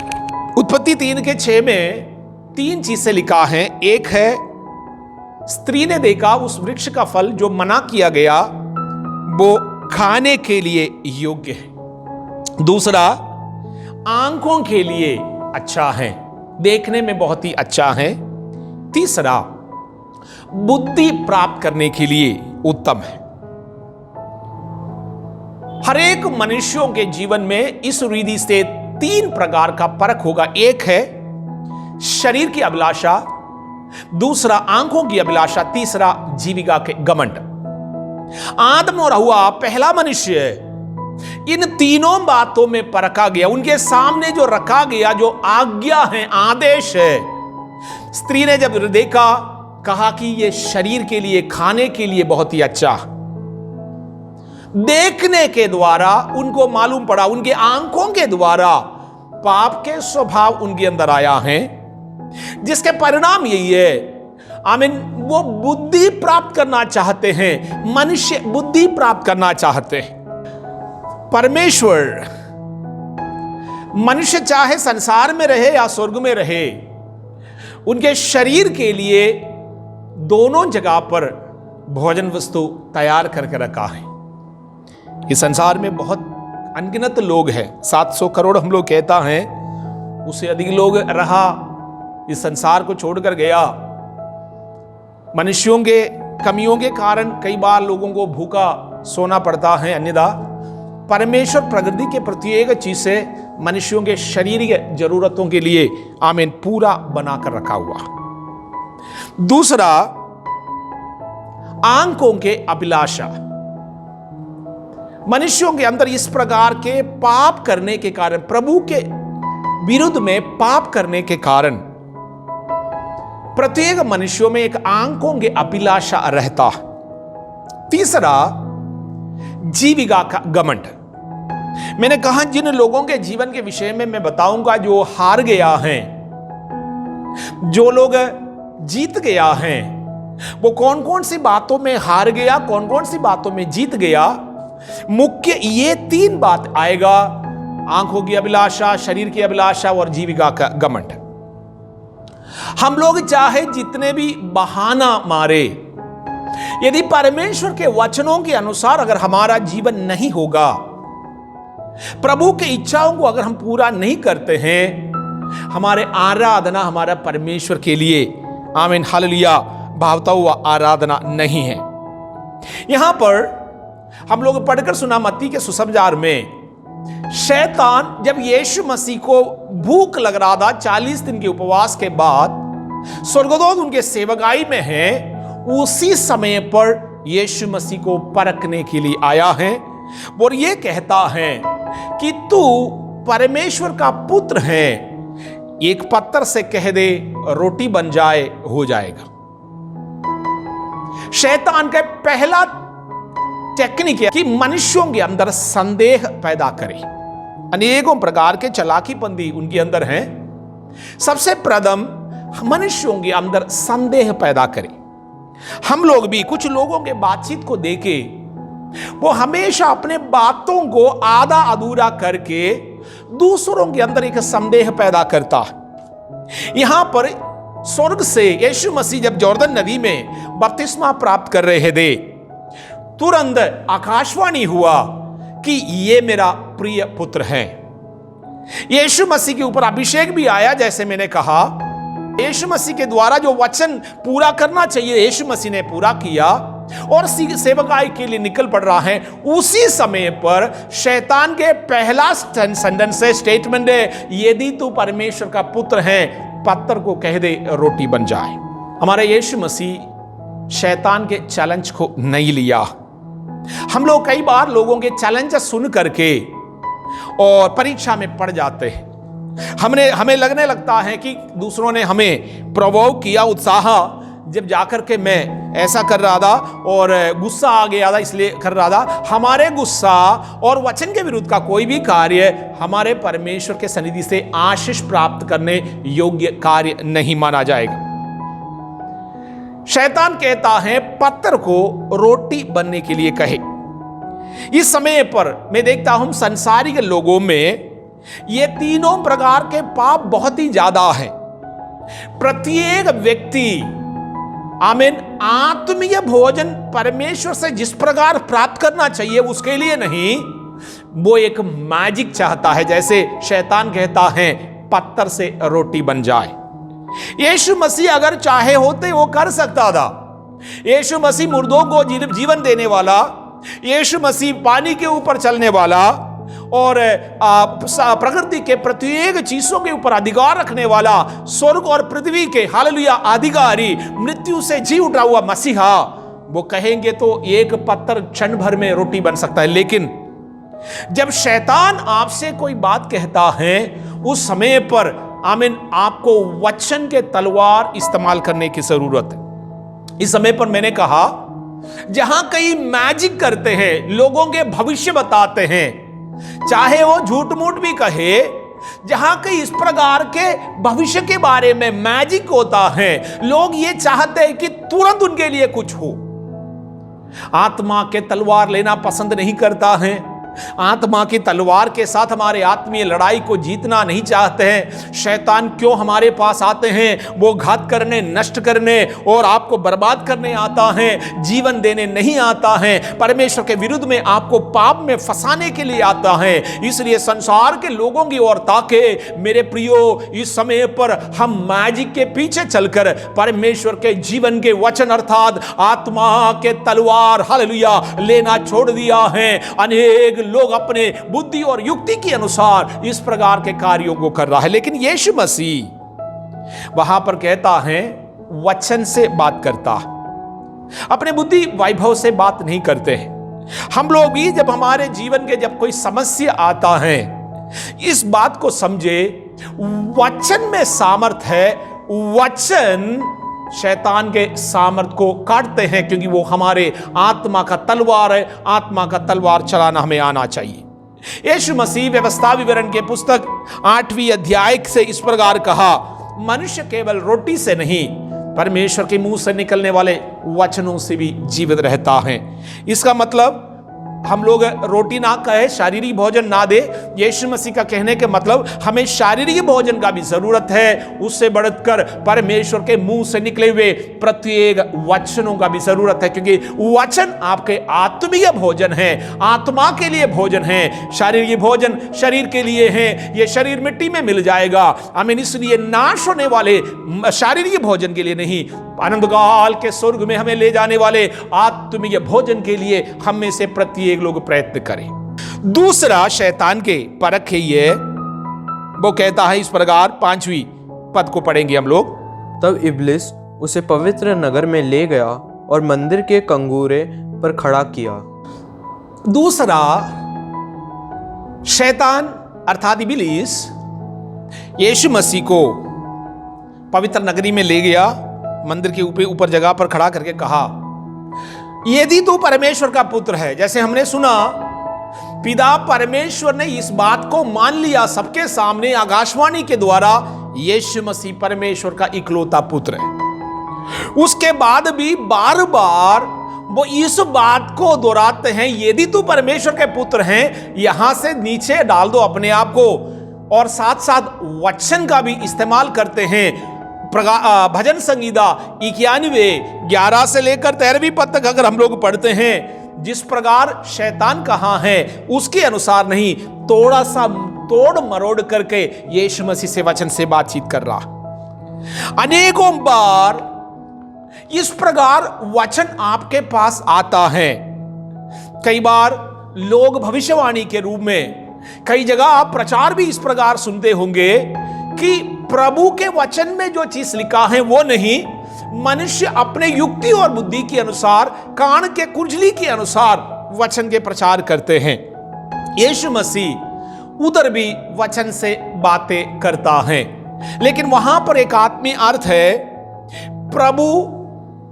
उत्पत्ति 3:6 में 3 चीजें लिखा है। एक है, स्त्री ने देखा उस वृक्ष का फल जो मना किया गया वो खाने के लिए योग्य है। दूसरा, आंखों के लिए अच्छा है, देखने में बहुत ही अच्छा है। तीसरा, बुद्धि प्राप्त करने के लिए उत्तम है। हर एक मनुष्यों के जीवन में इस रीति से 3 प्रकार का परख होगा। एक है शरीर की अभिलाषा, दूसरा आंखों की अभिलाषा, तीसरा जीविका के घमंड। आदम और हव्वा पहला मनुष्य इन तीनों बातों में परखा गया, उनके सामने जो रखा गया, जो आज्ञा है, आदेश है, स्त्री ने जब देखा, कहा कि ये शरीर के लिए, खाने के लिए बहुत ही अच्छा। देखने के द्वारा उनको मालूम पड़ा, उनके आंखों के द्वारा पाप के स्वभाव उनके अंदर आया है, जिसके परिणाम यही है, आमीन, वो बुद्धि प्राप्त करना चाहते हैं, मनुष्य बुद्धि प्राप्त करना चाहते हैं। परमेश्वर मनुष्य चाहे संसार में रहे या स्वर्ग में रहे, उनके शरीर के लिए दोनों जगह पर भोजन वस्तु तैयार करके रखा है। इस संसार में बहुत अनगिनत लोग हैं, 700 करोड़ हम लोग कहता हैं, उससे अधिक लोग रहा, इस संसार को छोड़कर गया। मनुष्यों के कमियों के कारण कई बार लोगों को भूखा सोना पड़ता है, अन्यथा परमेश्वर प्रकृति के प्रत्येक चीज से मनुष्यों के शारीरिक जरूरतों के लिए आमीन पूरा बनाकर रखा हुआ। दूसरा, आंखों के अभिलाषा। मनुष्यों के अंदर इस प्रकार के पाप करने के कारण, प्रभु के विरुद्ध में पाप करने के कारण प्रत्येक मनुष्यों में एक आंखों के अभिलाषा रहता। तीसरा, जीविका का घमंड। मैंने कहा जिन लोगों के जीवन के विषय में मैं बताऊंगा जो हार गया है, जो लोग जीत गया है, वो कौन कौन सी बातों में हार गया, कौन कौन सी बातों में जीत गया। मुख्य ये 3 बात आएगा, आंखों की अभिलाषा, शरीर की अभिलाषा और जीविका का घमंड। हम लोग चाहे जितने भी बहाना मारे, यदि परमेश्वर के वचनों के अनुसार अगर हमारा जीवन नहीं होगा, प्रभु की इच्छाओं को अगर हम पूरा नहीं करते हैं, हमारे आराधना हमारा परमेश्वर के लिए आमीन हालेलुया भावता हुआ आराधना नहीं है। यहां पर हम लोग पढ़कर सुना मत्ती के सुसमाचार में, शैतान जब यीशु मसीह को भूख लग रहा था, 40 दिन के उपवास के बाद, स्वर्गदूत उनके सेवकाई में है, उसी समय पर यीशु मसीह को परखने के लिए आया है और ये कहता है कि तू परमेश्वर का पुत्र है, एक पत्थर से कह दे रोटी बन जाए, हो जाएगा। शैतान का पहला टेक्निक है कि मनुष्यों के अंदर संदेह पैदा करे। अनेकों प्रकार के चालाकीपंथी उनके अंदर हैं। सबसे प्रथम मनुष्यों के अंदर संदेह पैदा करे। हम लोग भी कुछ लोगों के बातचीत को देके वो हमेशा अपने बातों को आधा अधूरा करके दूसरों के अंदर एक संदेह पैदा करता है। यहां पर स्वर्ग से यीशु मसीह जब जॉर्दन नदी में बपतिस्मा प्राप्त कर रहे थे, तुरंत आकाशवाणी हुआ कि ये मेरा प्रिय पुत्र है। यीशु मसीह के ऊपर अभिषेक भी आया, जैसे मैंने कहा, यीशु मसीह के द्वारा जो वचन पूरा करना चाहिए यीशु मसीह ने पूरा किया और सेवकाई के लिए निकल पड़ रहा है। उसी समय पर शैतान के पहला सेंटेंस है, स्टेटमेंट है, यदि तू परमेश्वर का पुत्र है, पत्थर को कह दे रोटी बन जाए। हमारे यीशु मसीह शैतान के चैलेंज को नहीं लिया। हम लोग कई बार लोगों के चैलेंज सुन करके और परीक्षा में पड़ जाते हैं। हमें लगने लगता है कि दूसरों ने हमें प्रवोक किया, उत्साह, जब जाकर के मैं ऐसा कर रहा था और गुस्सा आ गया था इसलिए कर रहा था। हमारे गुस्सा और वचन के विरुद्ध का कोई भी कार्य हमारे परमेश्वर के सन्निधि से आशीष प्राप्त करने योग्य कार्य नहीं माना जाएगा। शैतान कहता है पत्थर को रोटी बनने के लिए कहे। इस समय पर मैं देखता हूं संसारिक लोगों में ये तीनों प्रकार के पाप बहुत ही ज्यादा है। प्रत्येक व्यक्ति आमीन आत्मीय भोजन परमेश्वर से जिस प्रकार प्राप्त करना चाहिए उसके लिए नहीं, वो एक मैजिक चाहता है। जैसे शैतान कहता है पत्थर से रोटी बन जाए। यीशु मसीह अगर चाहे होते वो कर सकता था। यीशु मसीह मुर्दों को जीवन देने वाला, यीशु मसीह पानी के ऊपर चलने वाला और प्रकृति के प्रत्येक चीजों के ऊपर अधिकार रखने वाला, स्वर्ग और पृथ्वी के हालेलुया अधिकारी, मृत्यु से जी उठा हुआ मसीहा, वो कहेंगे तो एक पत्थर क्षण भर में रोटी बन सकता है, लेकिन जब शैतान आपसे कोई बात कहता है उस समय पर आमीन आपको वचन के तलवार इस्तेमाल करने की जरूरत है। इस समय पर मैंने कहा जहां कई मैजिक करते हैं, लोगों के भविष्य बताते हैं, चाहे वो झूठ मूठ भी कहे, जहां कई इस प्रकार के भविष्य के बारे में मैजिक होता है, लोग ये चाहते हैं कि तुरंत उनके लिए कुछ हो। आत्मा के तलवार लेना पसंद नहीं करता है, आत्मा की तलवार के साथ हमारे आत्मीय लड़ाई को जीतना नहीं चाहते हैं। शैतान क्यों हमारे पास आते हैं? वो घात करने, नष्ट करने और आपको बर्बाद करने आता है, जीवन देने नहीं आता है। परमेश्वर के विरुद्ध में आपको पाप में फंसाने के लिए आता है। इसलिए संसार के लोगों की ओर ताके मेरे प्रियो, इस समय पर हम मैजिक के पीछे चलकर परमेश्वर के जीवन के वचन अर्थात आत्मा के तलवार हालेलुया लेना छोड़ दिया है। अनेक लोग अपने बुद्धि और युक्ति के अनुसार इस प्रकार के कार्यों को कर रहा है, लेकिन यीशु मसीह वहां पर कहता है वचन से बात करता, अपने बुद्धि वैभव से बात नहीं करते हैं। हम लोग भी जब हमारे जीवन के जब कोई समस्या आता है, इस बात को समझे वचन में सामर्थ है। वचन शैतान के सामर्थ को काटते हैं, क्योंकि वो हमारे आत्मा का तलवार है। आत्मा का तलवार चलाना हमें आना चाहिए। यीशु मसीह व्यवस्था विवरण के पुस्तक 8वीं अध्याय से इस प्रकार कहा, मनुष्य केवल रोटी से नहीं परमेश्वर के मुंह से निकलने वाले वचनों से भी जीवित रहता है। इसका मतलब हम लोग रोटी ना कहे, शारीरिक भोजन ना दे। यीशु मसीह का कहने के मतलब हमें शारीरिक भोजन का भी जरूरत है, उससे बढ़कर परमेश्वर के मुंह से निकले हुए प्रत्येक वचनों का भी जरूरत है, क्योंकि वचन आपके आत्मीय भोजन है, आत्मा के लिए भोजन है। शारीरिक भोजन शरीर के लिए है, ये शरीर मिट्टी में मिल जाएगा। आमीन। इसलिए नाश होने वाले शारीरिक भोजन के लिए नहीं, आनंदकाल के स्वर्ग में हमें ले जाने वाले आत्मीय भोजन के लिए हम में से प्रत्येक लोग प्रयत्न करें। दूसरा शैतान के परख है ये, वो कहता है इस प्रकार, 5वीं पद को पढ़ेंगे हम लोग। तब इब्लिस उसे पवित्र नगर में ले गया और मंदिर के कंगूरे पर खड़ा किया। दूसरा शैतान अर्थात इब्लिस यीशु मसीह को पवित्र नगरी में ले गया, मंदिर के ऊपर जगह पर खड़ा करके कहा, यदि तू परमेश्वर का पुत्र है। जैसे हमने सुना, पिता परमेश्वर ने इस बात को मान लिया सबके सामने आकाशवाणी के द्वारा, यीशु मसीह परमेश्वर का इकलौता पुत्र है। उसके बाद भी बार बार वो इस बात को दोहराते हैं, यदि तू परमेश्वर के पुत्र हैं, यहां से नीचे डाल दो अपने आप को। और साथ साथ वचन का भी इस्तेमाल करते हैं। भजन संगीता 91:11 से लेकर 13वीं पद तक अगर हम लोग पढ़ते हैं, जिस प्रकार शैतान कहाँ है उसके अनुसार नहीं, थोड़ा सा तोड़ मरोड़ करके यीशु मसीह से वचन से बातचीत कर रहा। अनेकों बार इस प्रकार वचन आपके पास आता है। कई बार लोग भविष्यवाणी के रूप में, कई जगह आप प्रचार भी इस प्रकार सुनते होंगे कि प्रभु के वचन में जो चीज लिखा है वो नहीं, मनुष्य अपने युक्ति और बुद्धि के अनुसार, कान के कुंडली के अनुसार वचन के प्रचार करते हैं। यीशु मसीह उधर भी वचन से बातें करता है, लेकिन वहां पर एक आत्मीय अर्थ है। प्रभु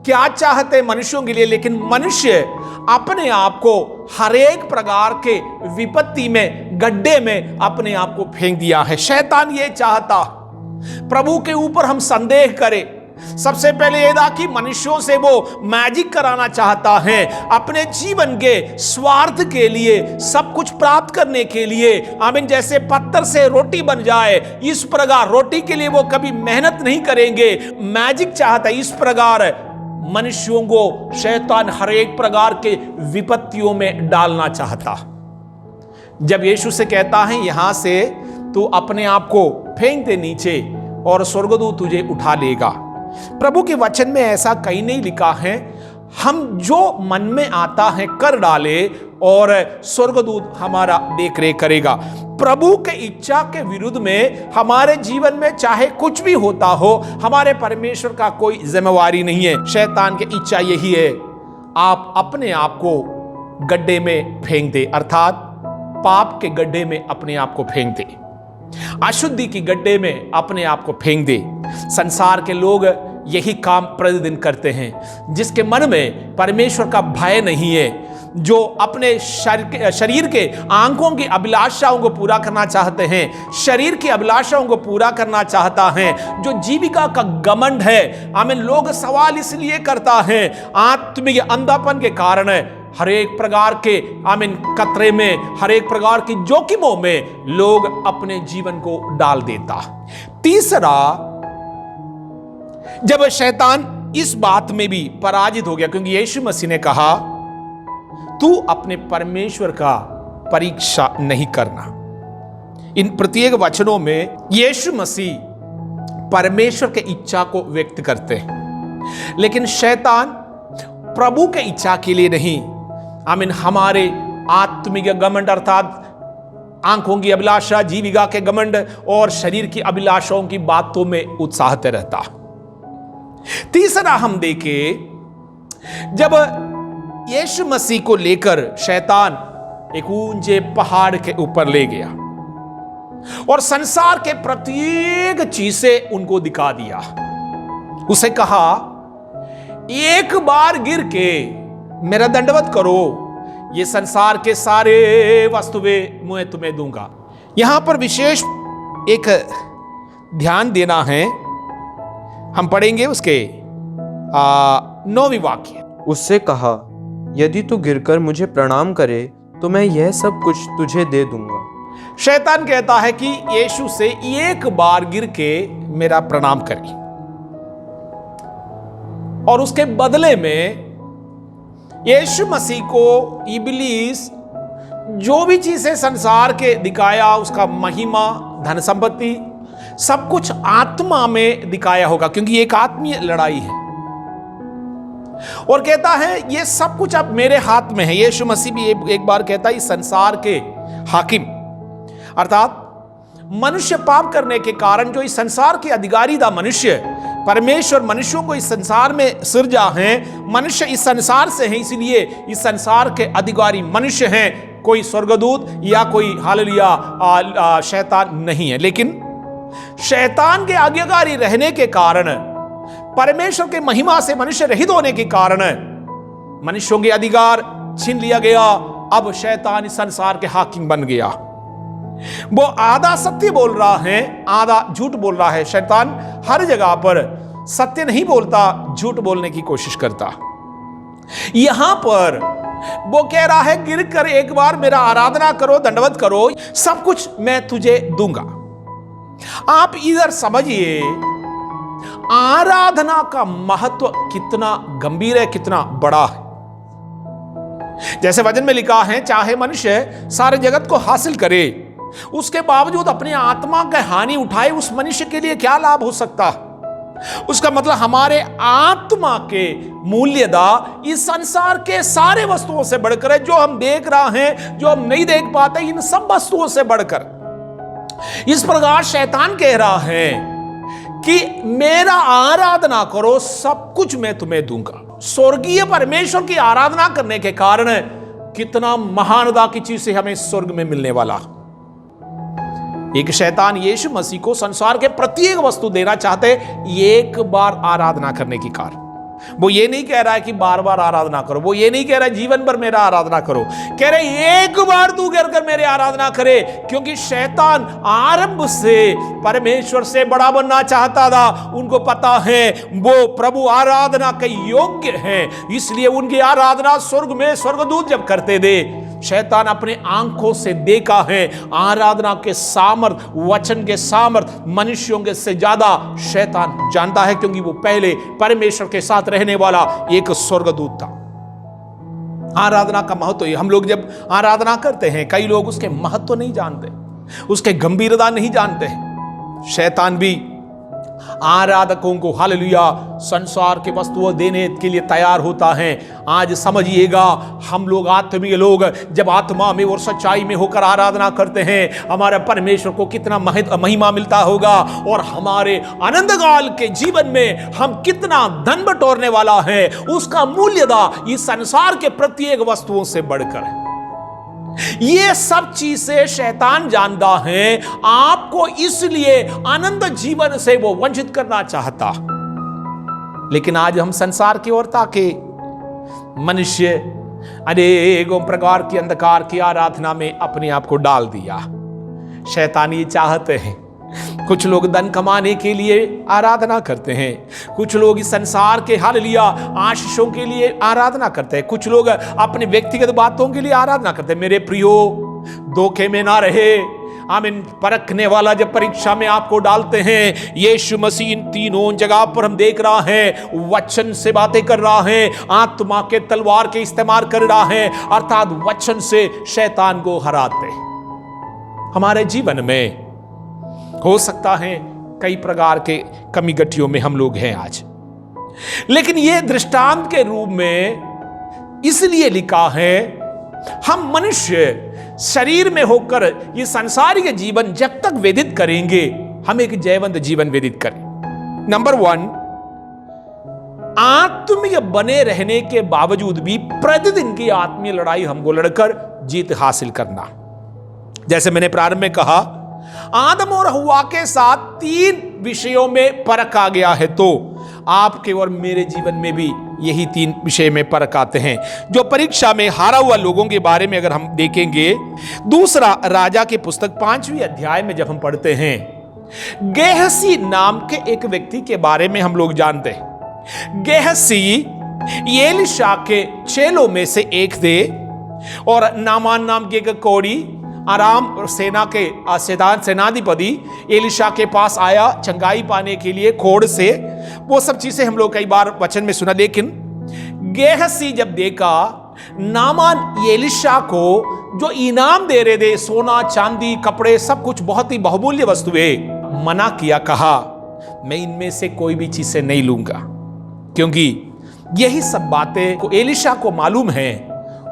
क्या चाहते मनुष्यों के लिए, लेकिन मनुष्य अपने आप को हर एक प्रकार के विपत्ति में, गड्ढे में अपने आप को फेंक दिया है। शैतान ये चाहता प्रभु के ऊपर हम संदेह करें। सबसे पहले यह था कि मनुष्यों से वो मैजिक कराना चाहता है, अपने जीवन के स्वार्थ के लिए, सब कुछ प्राप्त करने के लिए। आमीन। जैसे पत्थर से रोटी बन जाए, इस प्रकार रोटी के लिए वो कभी मेहनत नहीं करेंगे, मैजिक चाहता है। इस प्रकार मनुष्यों को शैतान हर एक प्रकार के विपत्तियों में डालना चाहता। जब यीशु से कहता है यहां से तू अपने आप को फेंक दे नीचे और स्वर्गदूत तुझे उठा लेगा, प्रभु के वचन में ऐसा कहीं नहीं लिखा है। हम जो मन में आता है कर डाले और स्वर्गदूत हमारा देख रेख करेगा। प्रभु के इच्छा के विरुद्ध में हमारे जीवन में चाहे कुछ भी होता हो, हमारे परमेश्वर का कोई जिम्मेवारी नहीं है। शैतान की इच्छा यही है, आप अपने आप को गड्ढे में फेंक दे, अर्थात पाप के गड्ढे में अपने आप को फेंक दे, अशुद्धि की गड्ढे में अपने आप को फेंक दे। संसार के लोग यही काम प्रतिदिन करते हैं, जिसके मन में परमेश्वर का भय नहीं है, जो अपने शरीर के आंखों की अभिलाषाओं को पूरा करना चाहते हैं, शरीर की अभिलाषाओं को पूरा करना चाहता है, जो जीविका का घमंड है। आमीन। लोग सवाल इसलिए करता है, आत्मिक अंधापन के कारण हर एक प्रकार के आमीन खतरे में, हर एक प्रकार की जोखिमों में लोग अपने जीवन को डाल देता। तीसरा, जब शैतान इस बात में भी पराजित हो गया, क्योंकि यीशु मसीह ने कहा तू अपने परमेश्वर का परीक्षा नहीं करना। इन प्रत्येक वचनों में यीशु मसीह परमेश्वर के इच्छा को व्यक्त करते हैं, लेकिन शैतान प्रभु के इच्छा के लिए नहीं, आमीन, हमारे आत्मिक घमंड अर्थात आंखों की अभिलाषा, जीविका के घमंड और शरीर की अभिलाषाओं की बातों में उत्साहित रहता। तीसरा हम देखें, जब यीशु मसीह को लेकर शैतान एक ऊंचे पहाड़ के ऊपर ले गया और संसार के प्रत्येक चीज से उनको दिखा दिया। उसे कहा, एक बार गिर के मेरा दंडवत करो, ये संसार के सारे वस्तुएं मैं तुम्हें दूंगा। यहां पर विशेष एक ध्यान देना है, हम पढ़ेंगे उसके 9वें वाक्य। उससे कहा, यदि तू गिरकर मुझे प्रणाम करे तो मैं यह सब कुछ तुझे दे दूंगा। शैतान कहता है कि यीशु से एक बार गिर के मेरा प्रणाम करें, और उसके बदले में यीशु मसीह को इब्लीस जो भी चीजें संसार के दिखाया, उसका महिमा, धन संपत्ति, सब कुछ आत्मा में दिखाया होगा, क्योंकि ये एक आत्मीय लड़ाई है। और कहता है ये सब कुछ अब मेरे हाथ में है। यीशु मसीह भी एक बार कहता है, इस संसार के हाकिम अर्थात मनुष्य पाप करने के कारण जो इस संसार के अधिकारी था मनुष्य, परमेश्वर मनुष्यों को इस संसार में सिरजा है, मनुष्य इस संसार से हैं, इसलिए इस संसार के अधिकारी मनुष्य हैं, कोई स्वर्गदूत या कोई हालेलुया शैतान नहीं है। लेकिन शैतान के आज्ञाकारी रहने के कारण, परमेश्वर के महिमा से मनुष्य रहित होने के कारण मनुष्यों के अधिकार छीन लिया गया। अब शैतान इस संसार के हाकिम बन गया। वो आधा सत्य बोल रहा है, आधा झूठ बोल रहा है। शैतान हर जगह पर सत्य नहीं बोलता, झूठ बोलने की कोशिश करता। यहां पर वो कह रहा है, गिर कर एक बार मेरा आराधना करो, दंडवत करो, सब कुछ मैं तुझे दूंगा। आप इधर समझिए आराधना का महत्व कितना गंभीर है, कितना बड़ा है। जैसे वचन में लिखा है, चाहे मनुष्य सारे जगत को हासिल करे, उसके बावजूद अपनी आत्मा का हानि उठाए, उस मनुष्य के लिए क्या लाभ हो सकता? उसका मतलब हमारे आत्मा के मूल्यदा इस संसार के सारे वस्तुओं से बढ़कर है, जो हम देख रहे हैं, जो हम नहीं देख पाते, इन सब वस्तुओं से बढ़कर। इस प्रकार शैतान कह रहा है कि मेरा आराधना करो, सब कुछ मैं तुम्हें दूंगा। स्वर्गीय परमेश्वर की आराधना करने के कारण कितना महानता की चीज से हमें स्वर्ग में मिलने वाला। एक शैतान यीशु मसीह को संसार के प्रत्येक वस्तु देना चाहते, एक बार आराधना करने की कार। वो ये नहीं कह रहा है कि बार बार आराधना करो, वो ये नहीं कह रहा है जीवन भर मेरा आराधना करो, कह रहे एक बार तू गिर कर मेरे आराधना करे। क्योंकि शैतान आरंभ से परमेश्वर से बड़ा बनना चाहता था। उनको पता है वो प्रभु आराधना के योग्य हैं, इसलिए उनकी आराधना स्वर्ग में स्वर्गदूत जब करते थे, शैतान अपने आंखों से देखा है आराधना के सामर्थ, वचन के सामर्थ मनुष्यों के से ज्यादा शैतान जानता है, क्योंकि वो पहले परमेश्वर के साथ रहने वाला एक स्वर्गदूत था। आराधना का महत्व, हम लोग जब आराधना करते हैं, कई लोग उसके महत्व नहीं जानते, उसके गंभीरता नहीं जानते हैं। शैतान भी आराधकों को हालेलुया संसार के वस्तुओं देने के लिए तैयार होता है। आज समझिएगा, हम लोग आत्मीय लोग जब आत्मा में और सच्चाई में होकर आराधना करते हैं, हमारे परमेश्वर को कितना महिमा मिलता होगा, और हमारे अनंत काल के जीवन में हम कितना धन बटोरने वाला है, उसका मूल्यदा इस संसार के प्रत्येक वस्तुओं से बढ़कर है। ये सब चीजें शैतान जानता है, आपको इसलिए आनंद जीवन से वो वंचित करना चाहता। लेकिन आज हम संसार की ओर ताके, मनुष्य अनेकों प्रकार की अंधकार की आराधना में अपने आप को डाल दिया। शैतान ये चाहते हैं, कुछ लोग धन कमाने के लिए आराधना करते हैं, कुछ लोग इस संसार के हालेलुया आशीषों के लिए आराधना करते हैं, कुछ लोग अपने व्यक्तिगत बातों के लिए आराधना करते हैं। मेरे प्रियो, धोखे में ना रहे। आमीन। परखने वाला जब परीक्षा में आपको डालते हैं, यीशु मसीह इन तीनों जगह पर हम देख रहा है, वचन से बातें कर रहा है, आत्मा के तलवार के इस्तेमाल कर रहा है, अर्थात वचन से शैतान को हराते। हमारे जीवन में हो सकता है कई प्रकार के कमी गठियों में हम लोग हैं आज, लेकिन यह दृष्टांत के रूप में इसलिए लिखा है, हम मनुष्य शरीर में होकर ये सांसारिक जीवन जब तक व्यतीत करेंगे, हम एक जयवंत जीवन व्यतीत करें। नंबर 1, आत्मीय बने रहने के बावजूद भी प्रतिदिन की आत्मीय लड़ाई हमको लड़कर जीत हासिल करना। जैसे मैंने प्रारंभ में कहा, आदम और हव्वा के साथ 3 विषयों में फर्क आ गया है, तो आपके और मेरे जीवन में भी यही 3 विषय में फर्क आते हैं, जो परीक्षा में हारा हुआ लोगों के बारे में अगर हम देखेंगे। दूसरा, राजा की पुस्तक 5वीं अध्याय में जब हम पढ़ते हैं, गेहसी नाम के एक व्यक्ति के बारे में हम लोग जानते हैं। गेहसी एलीशा के चेलों में से एक थे, और नामान नाम के एक कोढ़ी आराम सेना के सेनाधिपति एलीशा के पास आया चंगाई पाने के लिए कोढ़ से। वो सब चीजें हम लोग कई बार वचन में सुना, लेकिन गेहसी जब देखा नामान एलीशा को जो इनाम दे रहे थे, सोना चांदी कपड़े सब कुछ बहुत ही बहुमूल्य वस्तुएं, मना किया, कहा मैं इनमें से कोई भी चीजें नहीं लूंगा, क्योंकि यही सब बातें को एलीशा को मालूम है।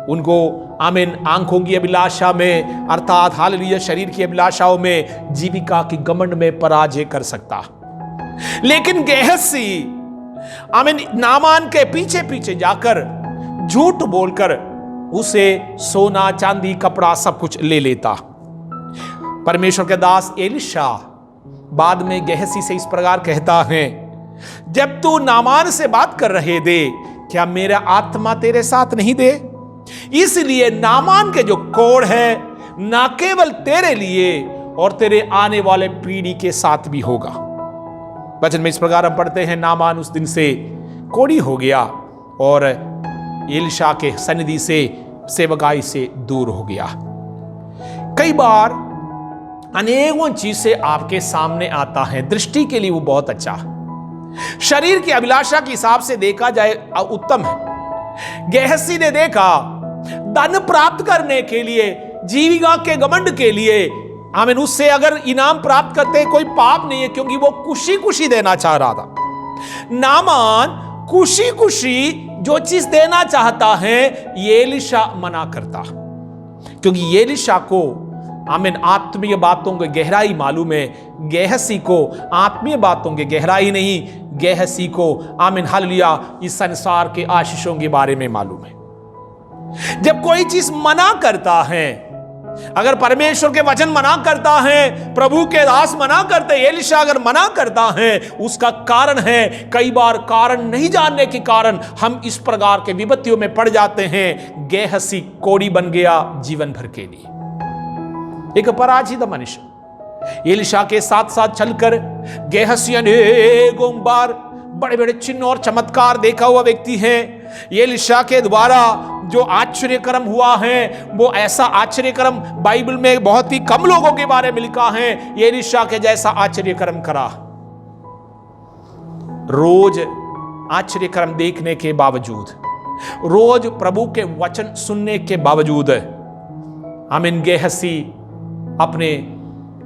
उनको आमीन आंखों की अभिलाषा में, अर्थात हालेलुया शरीर की अभिलाषाओं में, जीविका की घमंड में पराजय कर सकता। लेकिन गेहसी आमीन नामान के पीछे पीछे जाकर झूठ बोलकर उसे सोना चांदी कपड़ा सब कुछ ले लेता। परमेश्वर के दास एलीशा बाद में गेहसी से इस प्रकार कहता है, जब तू नामान से बात कर रहे थे, क्या मेरा आत्मा तेरे साथ नहीं दे? इसलिए नामान के जो कोढ़ है ना केवल तेरे लिए और तेरे आने वाले पीढ़ी के साथ भी होगा। वचन में इस प्रकार हम पढ़ते हैं, नामान उस दिन से कोढ़ी हो गया और एलीशा के सन्निधि से, सेवकाई से दूर हो गया। कई बार अनेकों चीजें आपके सामने आता है, दृष्टि के लिए वो बहुत अच्छा, शरीर की अभिलाषा के हिसाब से देखा जाए उत्तम है। गेहसी ने देखा धन प्राप्त करने के लिए, जीविका के घमंड के लिए, आमीन उससे अगर इनाम प्राप्त करते कोई पाप नहीं है, क्योंकि वो खुशी खुशी देना चाह रहा था। नामान खुशी खुशी जो चीज देना चाहता है, ये एलीशा मना करता, क्योंकि एलीशा को आमीन आत्मीय बातों की गहराई मालूम है। गेहसी को आत्मीय बातों की गहराई नहीं, गेहसी को आमीन हालेलुया इस संसार के आशीषों के बारे में मालूम है। जब कोई चीज मना करता है, अगर परमेश्वर के वचन मना करता है, प्रभु के दास मना करते, एलीशा अगर मना करता है, उसका कारण है, कई बार कारण नहीं जानने के कारण हम इस प्रकार के विपत्तियों में पड़ जाते हैं। गेहसी कोढ़ी बन गया जीवन भर के लिए, एक पराजित मनुष्य। एलीशा के साथ साथ चलकर गेहसी अनेकों बार बड़े बड़े चिन्ह और चमत्कार देखा हुआ व्यक्ति है। एलीशा के द्वारा जो आश्चर्यक्रम हुआ है, वो ऐसा आश्चर्यक्रम बाइबल में बहुत ही कम लोगों के बारे में लिखा है। एलीशा के जैसा आश्चर्यक्रम करा। रोज आश्चर्यक्रम देखने के बावजूद, रोज प्रभु के वचन सुनने के बावजूद, आमीन गेहसी अपने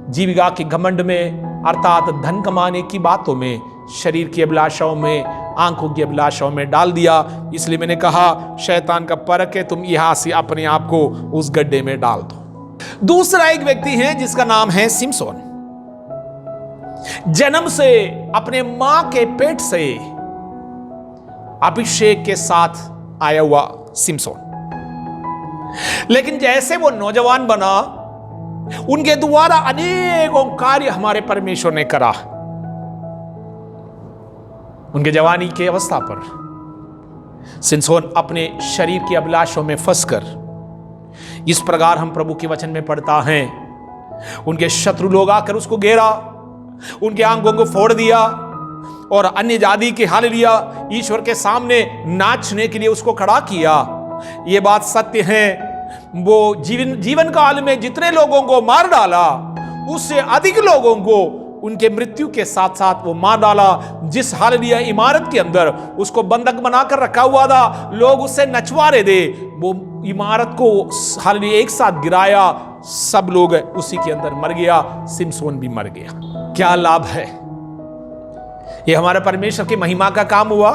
जीविका के घमंड में अर्थात धन कमाने की बातों में, शरीर की अभिलाषाओं में, आंखों की अभिलाषाओं में डाल दिया। इसलिए मैंने कहा शैतान का परख है, तुम यहां से अपने आप को उस गड्ढे में डाल दो। दूसरा एक व्यक्ति है जिसका नाम है सिमसोन। जन्म से अपने मां के पेट से अभिषेक के साथ आया हुआ सिमसोन, लेकिन जैसे वो नौजवान बना, उनके द्वारा अनेकों कार्य हमारे परमेश्वर ने करा। उनके जवानी की अवस्था पर सिमसोन अपने शरीर की अभिलाषों में फंसकर, इस प्रकार हम प्रभु के वचन में पढ़ता है, उनके शत्रु लोग आकर उसको घेरा, उनके अंगों को फोड़ दिया और अन्य जाति के हालेलुया ईश्वर के सामने नाचने के लिए उसको खड़ा किया। यह बात सत्य है, वो जीवन काल में जितने लोगों को मार डाला, उससे अधिक लोगों को उनके मृत्यु के साथ साथ वो मार डाला। जिस हालेलुया इमारत के अंदर उसको बंधक बनाकर रखा हुआ था, लोग उससे नचवा रहे थे, वो इमारत को हालेलुया एक साथ गिराया, सब लोग उसी के अंदर मर गया, सिमसोन भी मर गया। क्या लाभ है? ये हमारे परमेश्वर की महिमा का काम हुआ।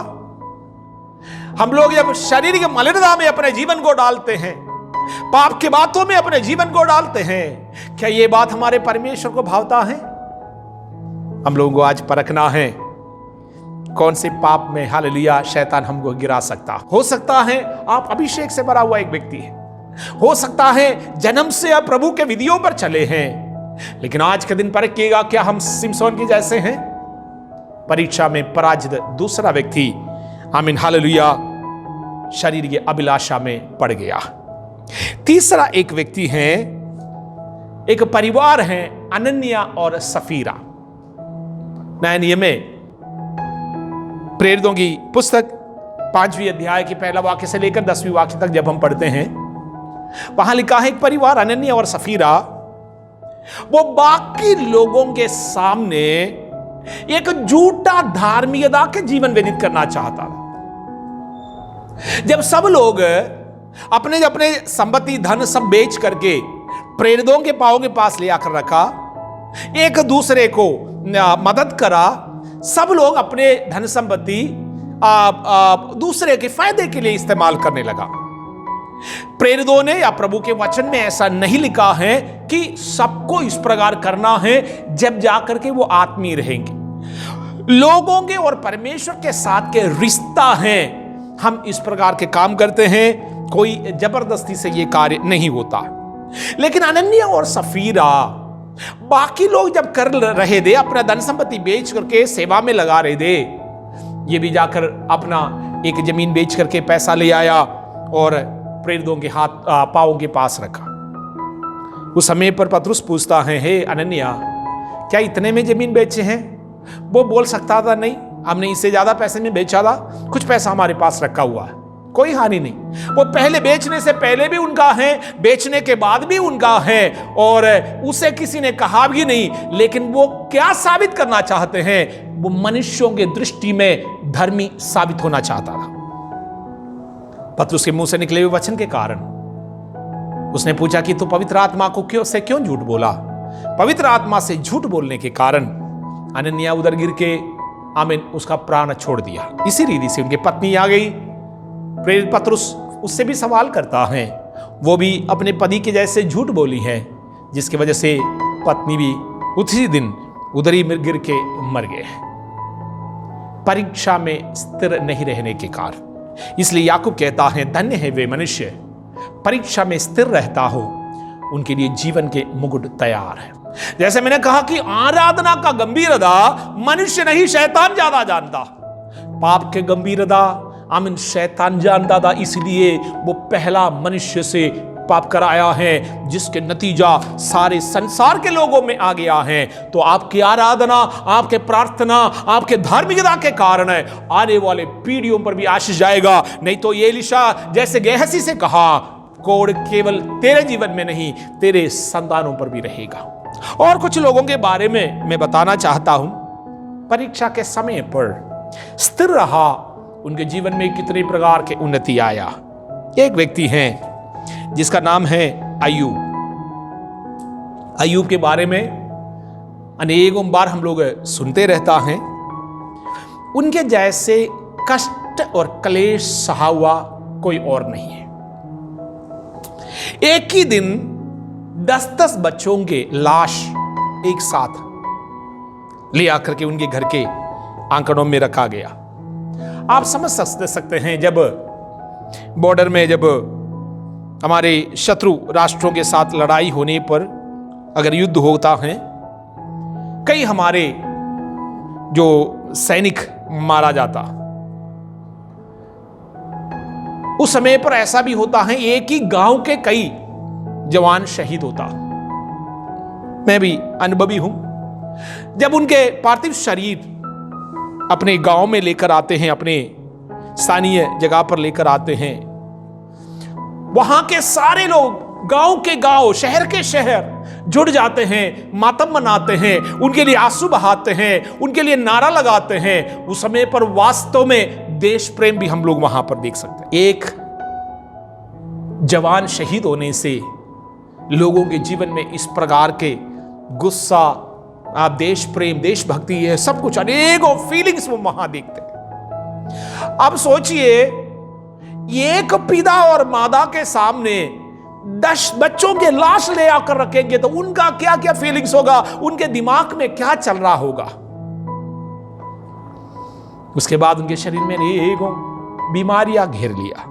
हम लोग जब शरीर की मलिनता में अपने जीवन को डालते हैं, पाप की बातों में अपने जीवन को डालते हैं, क्या ये बात हमारे परमेश्वर को भावता है? हम लोगों को आज परखना है कौन से पाप में हालेलुया शैतान हमको गिरा सकता। हो सकता है आप अभिषेक से भरा हुआ एक व्यक्ति है, हो सकता है जन्म से आप प्रभु के विधियों पर चले हैं, लेकिन आज के दिन परखिएगा क्या हम सिमसोन के जैसे हैं? परीक्षा में पराजित दूसरा व्यक्ति आमीन हालेलुया शरीर की अभिलाषा में पड़ गया। तीसरा एक व्यक्ति है, एक परिवार है, अनन्या और सफीरा। नए नियम में प्रेरितों की पुस्तक 5वीं अध्याय के पहला वाक्य से लेकर 10वीं वाक्य तक जब हम पढ़ते हैं, वहां लिखा है एक परिवार अनन्या और सफीरा वो बाकी लोगों के सामने एक झूठा धार्मिकता के जीवन व्यतीत करना चाहता था। जब सब लोग अपने अपने संपत्ति धन सब बेच करके प्रेरितों के पांवों के पास ले आकर रखा, एक दूसरे को मदद करा, सब लोग अपने धन संपत्ति दूसरे के फायदे के लिए इस्तेमाल करने लगा। प्रेरितों ने या प्रभु के वचन में ऐसा नहीं लिखा है कि सबको इस प्रकार करना है, जब जाकर के वो आत्मीय रहेंगे। लोगों के और परमेश्वर के साथ के रिश्ता है, हम इस प्रकार के काम करते हैं, कोई जबरदस्ती से ये कार्य नहीं होता। लेकिन अनन्या और सफीरा बाकी लोग जब कर रहे थे, अपना धन संपत्ति बेच करके सेवा में लगा रहे थे, ये भी जाकर अपना एक जमीन बेच करके पैसा ले आया और प्रेरितों के हाथ पांवों के पास रखा। उस समय पर पतरस पूछता है, हे अनन्या, क्या इतने में जमीन बेचे हैं? वो बोल सकता था नहीं, हमने इससे ज्यादा पैसे में बेचा था, कुछ पैसा हमारे पास रखा हुआ है, कोई हानि नहीं। वो पहले बेचने से पहले भी उनका है, बेचने के बाद भी उनका है, और उसे किसी ने कहा भी नहीं। लेकिन वो क्या साबित करना चाहते हैं? वो मनुष्यों के दृष्टि में धर्मी साबित होना चाहता था। पतरस के मुंह से निकले हुए वचन के कारण उसने पूछा कि तू पवित्र आत्मा को क्यों झूठ बोला? पवित्र आत्मा से झूठ बोलने के कारण अनन्या उधर गिर के आमीन उसका प्राण छोड़ दिया। इसी रीति से उनकी पत्नी आ गई। प्रेरित पतरस उससे भी सवाल करता है, वो भी अपने पति के जैसे झूठ बोली है, जिसकी वजह से पत्नी भी उसी दिन उधर ही गिर के मर गए, परीक्षा में स्थिर नहीं रहने के कारण। इसलिए याकूब कहता है, धन्य है वे मनुष्य परीक्षा में स्थिर रहता हो, उनके लिए जीवन के मुकुट तैयार है। जैसे मैंने कहा कि आराधना का गंभीरता मनुष्य नहीं शैतान ज्यादा जानता। पाप के गंभीरता आमीन शैतान जानता था, इसलिए वो पहला मनुष्य से पाप कराया है, जिसके नतीजा सारे संसार के लोगों में आ गया है। तो आपकी आराधना, आपके प्रार्थना, आपके धार्मिकता के कारण आने वाले पीढ़ियों पर भी आशीष जाएगा। नहीं तो ये एलीशा जैसे गेहसी से कहा, कोड़ केवल तेरे जीवन में नहीं, तेरे संतानों पर भी रहेगा। और कुछ लोगों के बारे में मैं बताना चाहता हूं, परीक्षा के समय पर स्थिर रहा, उनके जीवन में कितने प्रकार के उन्नति आया। एक व्यक्ति है जिसका नाम है अय्यूब। अय्यूब के बारे में अनेकों बार हम लोग सुनते रहता हैं, उनके जैसे कष्ट और क्लेश सहा हुआ कोई और नहीं है। एक ही दिन 10-10 बच्चों के लाश एक साथ ले आकर के उनके घर के आंगनों में रखा गया। आप समझ सकते हैं, जब बॉर्डर में जब हमारे शत्रु राष्ट्रों के साथ लड़ाई होने पर अगर युद्ध होता है, कई हमारे जो सैनिक मारा जाता, उस समय पर ऐसा भी होता है एक ही गांव के कई जवान शहीद होता। मैं भी अनुभवी हूं। जब उनके पार्थिव शरीर अपने गांव में लेकर आते हैं, अपने स्थानीय जगह पर लेकर आते हैं, वहां के सारे लोग गांव के गांव, शहर के शहर जुड़ जाते हैं, मातम मनाते हैं, उनके लिए आंसू बहाते हैं, उनके लिए नारा लगाते हैं। उस समय पर वास्तव में देश प्रेम भी हम लोग वहां पर देख सकते हैं। एक जवान शहीद होने से लोगों के जीवन में इस प्रकार के गुस्सा, देश प्रेम, देशभक्ति, है सब कुछ, अनेकों फीलिंग्स वो वहां देखते हैं। अब सोचिए, एक पिता और माता के सामने 10 बच्चों के लाश ले आकर रखेंगे तो उनका क्या क्या फीलिंग्स होगा, उनके दिमाग में क्या चल रहा होगा। उसके बाद उनके शरीर में अनेकों बीमारियां घेर लिया।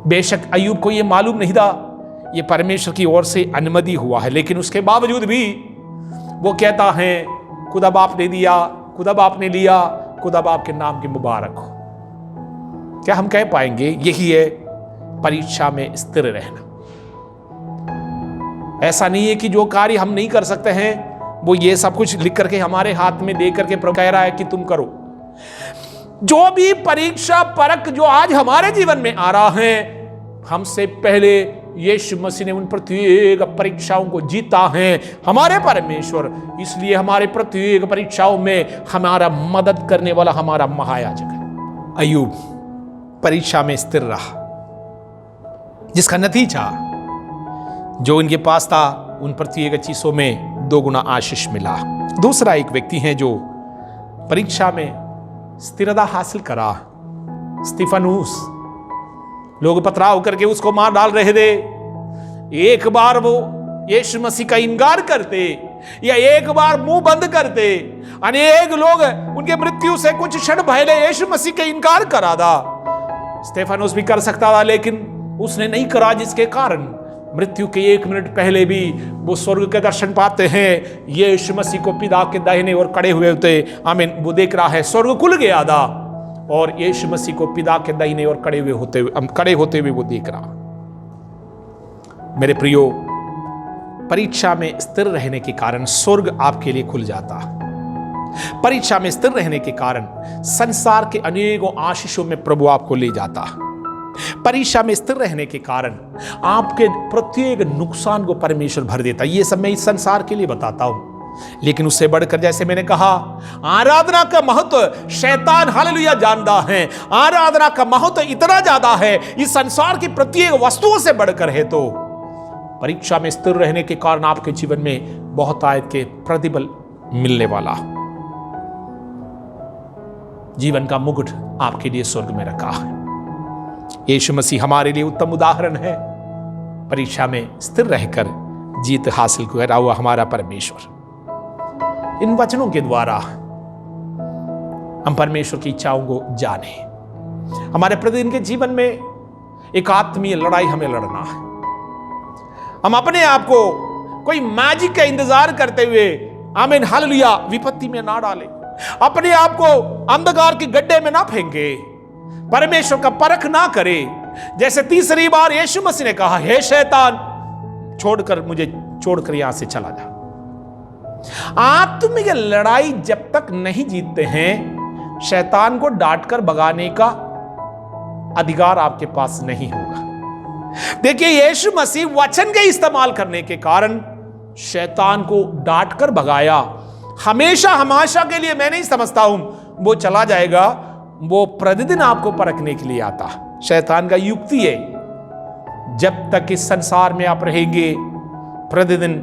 बेशक अय्यूब को यह मालूम नहीं था ये परमेश्वर की ओर से अनुमति हुआ है, लेकिन उसके बावजूद भी वो कहता है, खुदा बाप ने दिया, खुदा बाप ने लिया, खुदा बाप के नाम की मुबारक हो। क्या हम कह पाएंगे यही है परीक्षा में स्थिर रहना? ऐसा नहीं है कि जो कार्य हम नहीं कर सकते हैं वो ये सब कुछ लिख करके हमारे हाथ में दे करके प्रभु कह रहा है कि तुम करो। जो भी परीक्षा परख जो आज हमारे जीवन में आ रहा है, हमसे पहले यीशु मसीह ने उन प्रत्येक परीक्षाओं को जीता है हमारे परमेश्वर। इसलिए हमारे प्रत्येक परीक्षाओं में हमारा मदद करने वाला हमारा महायाजक है। अय्यूब परीक्षा में स्थिर रहा, जिसका नतीजा जो इनके पास था उन प्रत्येक चीजों में 2 गुना आशीष मिला। दूसरा एक व्यक्ति है जो परीक्षा में स्थिरता हासिल करा, स्तिफनुस। लोग पथराव करके उसको मार डाल रहे थे, एक बार वो यीशु मसीह का इनकार करते या एक बार मुंह बंद करते, अनेक लोग उनके मृत्यु से कुछ क्षण पहले यीशु मसीह का इनकार करा था। स्तेफानोस भी कर सकता था, लेकिन उसने नहीं करा, जिसके कारण मृत्यु के 1 मिनट पहले भी वो स्वर्ग के दर्शन पाते हैं। यीशु मसीह को पिता के दाहिने ओर खड़े हुए होते, आमीन, वो देख रहा है, स्वर्ग खुल गया था और यीशु मसीह को पिता के दाहिने ओर खड़े होते हुए वो देख रहा। मेरे प्रियो, परीक्षा में स्थिर रहने के कारण स्वर्ग आपके लिए खुल जाता। परीक्षा में स्थिर रहने के कारण संसार के अनेकों आशीषों में प्रभु आपको ले जाता। परीक्षा में स्थिर रहने के कारण आपके प्रत्येक नुकसान को परमेश्वर भर देता। ये सब मैं इस संसार के लिए बताता हूं, लेकिन उससे बढ़कर जैसे मैंने कहा, आराधना का महत्व शैतान हालेलुया जानता है। आराधना का महत्व इतना ज्यादा है, इस संसार की प्रत्येक वस्तुओं से बढ़कर है। तो परीक्षा में स्थिर रहने के कारण आपके जीवन में बहुत आयत के प्रतिफल मिलने वाला। जीवन का मुकुट आपके लिए स्वर्ग में रखा है। यीशु मसीह हमारे लिए उत्तम उदाहरण है। परीक्षा में स्थिर रहकर जीत हासिल करा हुआ हमारा परमेश्वर। इन वचनों के द्वारा हम परमेश्वर की इच्छाओं को जाने। हमारे प्रतिदिन के जीवन में एक आत्मीय लड़ाई हमें लड़ना है। हम अपने आप को कोई मैजिक का इंतजार करते हुए, आमीन हालेलुया, विपत्ति में ना डालें। अपने आप को अंधकार के गड्ढे में ना फेंके। परमेश्वर का परख ना करे। जैसे तीसरी बार यीशु मसीह ने कहा, हे शैतान, मुझे छोड़कर यहां से चला जा। आत्मिक लड़ाई जब तक नहीं जीतते हैं, शैतान को डांटकर भगाने का अधिकार आपके पास नहीं होगा। देखिए, यीशु मसीह वचन के इस्तेमाल करने के कारण शैतान को डांटकर भगाया। हमेशा के लिए मैं नहीं समझता हूं वो चला जाएगा। वो प्रतिदिन आपको परखने के लिए आता। शैतान का युक्ति है, जब तक इस संसार में आप रहेंगे, प्रतिदिन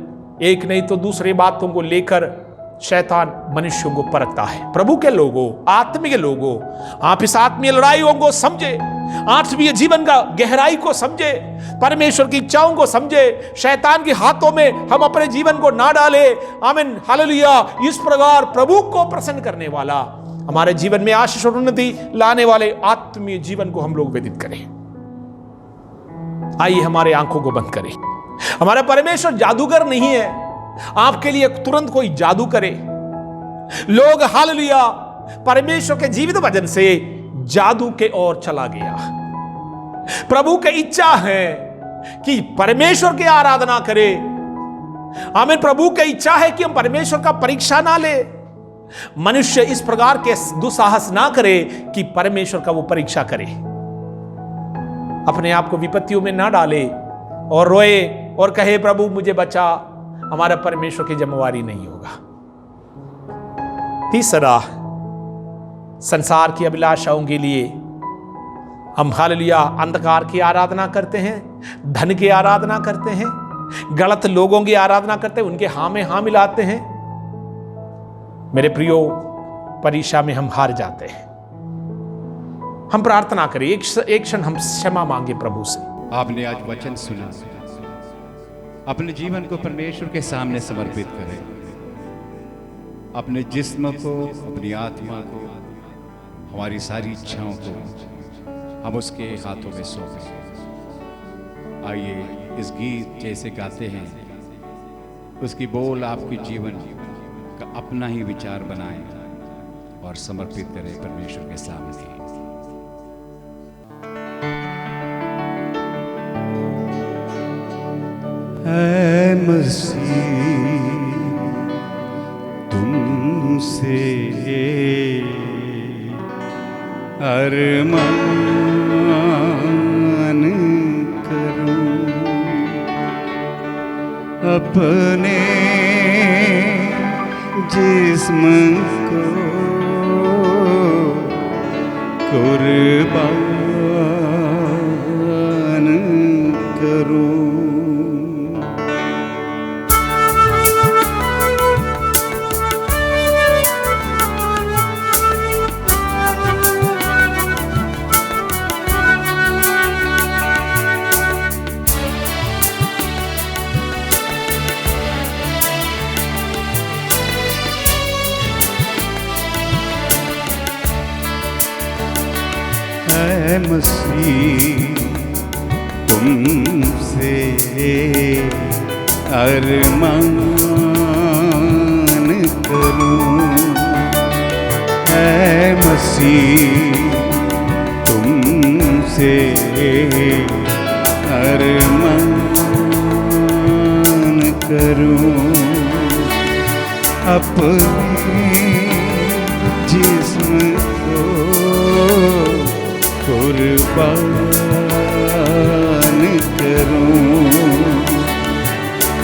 एक नहीं तो दूसरे बातों को लेकर शैतान मनुष्यों को परखता है। प्रभु के लोगों, आत्मिक लोगों, आप इस आत्मीय लड़ाइयों को समझे, आत्मीय जीवन का गहराई को समझे, परमेश्वर की इच्छाओं को समझे, शैतान के हाथों में हम अपने जीवन को ना डाले। आमीन, हालेलुया। इस प्रकार प्रभु को प्रसन्न करने वाला, हमारे जीवन में आशीष और उन्नति लाने वाले आत्मीय जीवन को हम लोग व्यतीत करें। आइए हमारे आंखों को बंद करें। हमारा परमेश्वर जादूगर नहीं है, आपके लिए तुरंत कोई जादू करे। लोग हालेलुया परमेश्वर के जीवित वचन से जादू के ओर चला गया। प्रभु की इच्छा है कि परमेश्वर की आराधना करें। आमीन। प्रभु की इच्छा है कि हम परमेश्वर का परीक्षा ना ले। मनुष्य इस प्रकार के दुस्साहस ना करे कि परमेश्वर का वो परीक्षा करे, अपने आप को विपत्तियों में ना डाले और रोए और कहे प्रभु मुझे बचा। हमारा परमेश्वर की जिम्मेवारी नहीं होगा। तीसरा, संसार की अभिलाषाओं के लिए हम हालेलुया अंधकार की आराधना करते हैं, धन की आराधना करते हैं, गलत लोगों की आराधना करते हैं, उनके हाँ में हाँ मिलाते हैं। मेरे प्रियो, परीक्षा में हम हार जाते हैं। हम प्रार्थना करें, एक क्षण हम क्षमा मांगे प्रभु से। आपने आज वचन सुना, अपने जीवन को परमेश्वर के सामने समर्पित करें। अपने जिस्म को, अपनी आत्मा को, हमारी सारी इच्छाओं को हम उसके हाथों में सौंपें। आइए इस गीत जैसे गाते हैं, उसकी बोल आपके जीवन का अपना ही विचार बनाएं और समर्पित करें परमेश्वर के सामने। ऐ मसीह तुमसे अरमान करूं, अपने जिस्म को कुर्बान करूं। ऐ मसीह तुमसे अरमान करूं, ऐ मसीह तुमसे अरमान करूं, अपने जिस्म को कुर्बान करूं,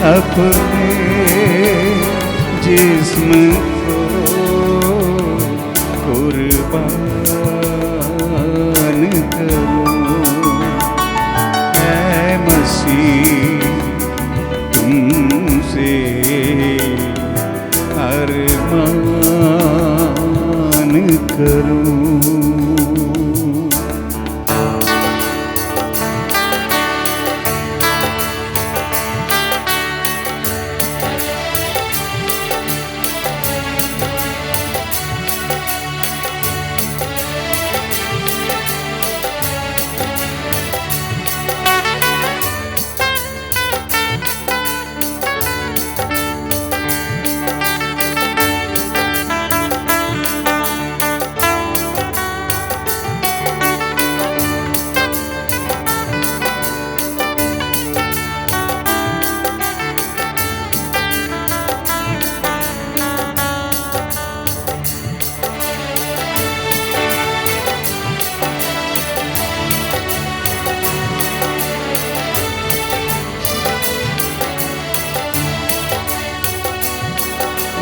अपने जिस्म को कुर्बान करूं। ऐ मसीह तुमसे अरमान करूं।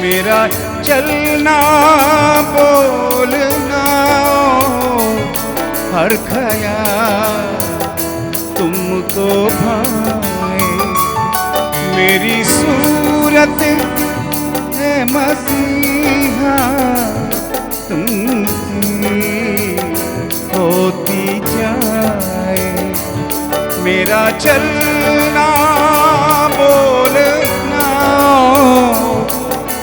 मेरा चलना बोलना हर ख्याल तुमको भाए, मेरी सूरत सूरत है मसीहा तुमसे होती जाए, मेरा चलना बोलना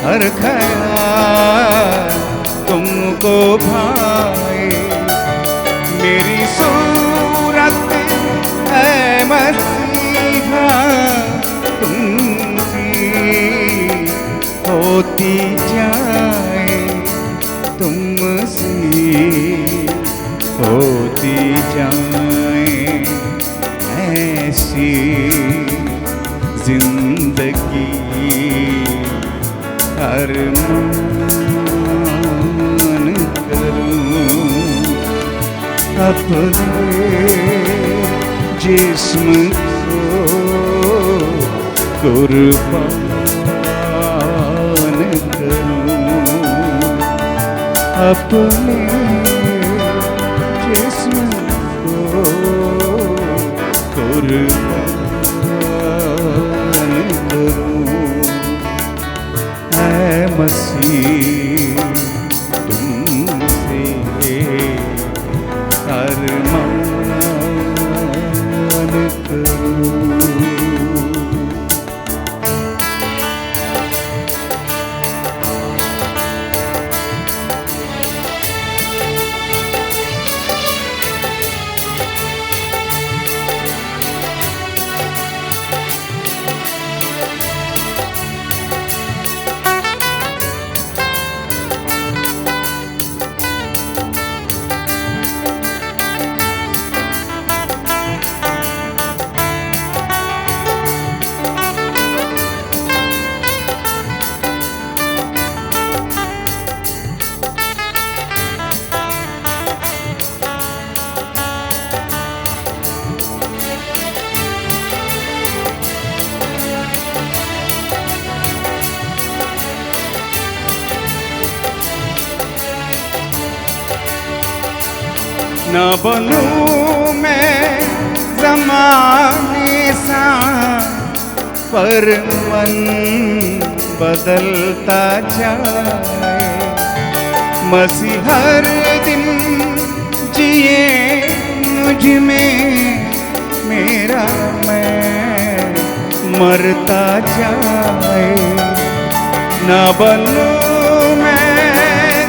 हर ख्याल तुमको भाए, मेरी सूरत है मसीहा तुमसे होती जाए, तुमसे होती जाए, ऐसी जिंदगी अरमान करूं, अपने जिस्म को कुर्बान करूं, अपने जिस्म को कुर्बान करूं, ऐ मसीह तुमसे अरमान करूं। न बनूं मैं ज़माने सा, पर मन बदलता जाए, मसीह हर दिन जिए मुझ में, मेरा मैं मरता जाए, न बनूं मैं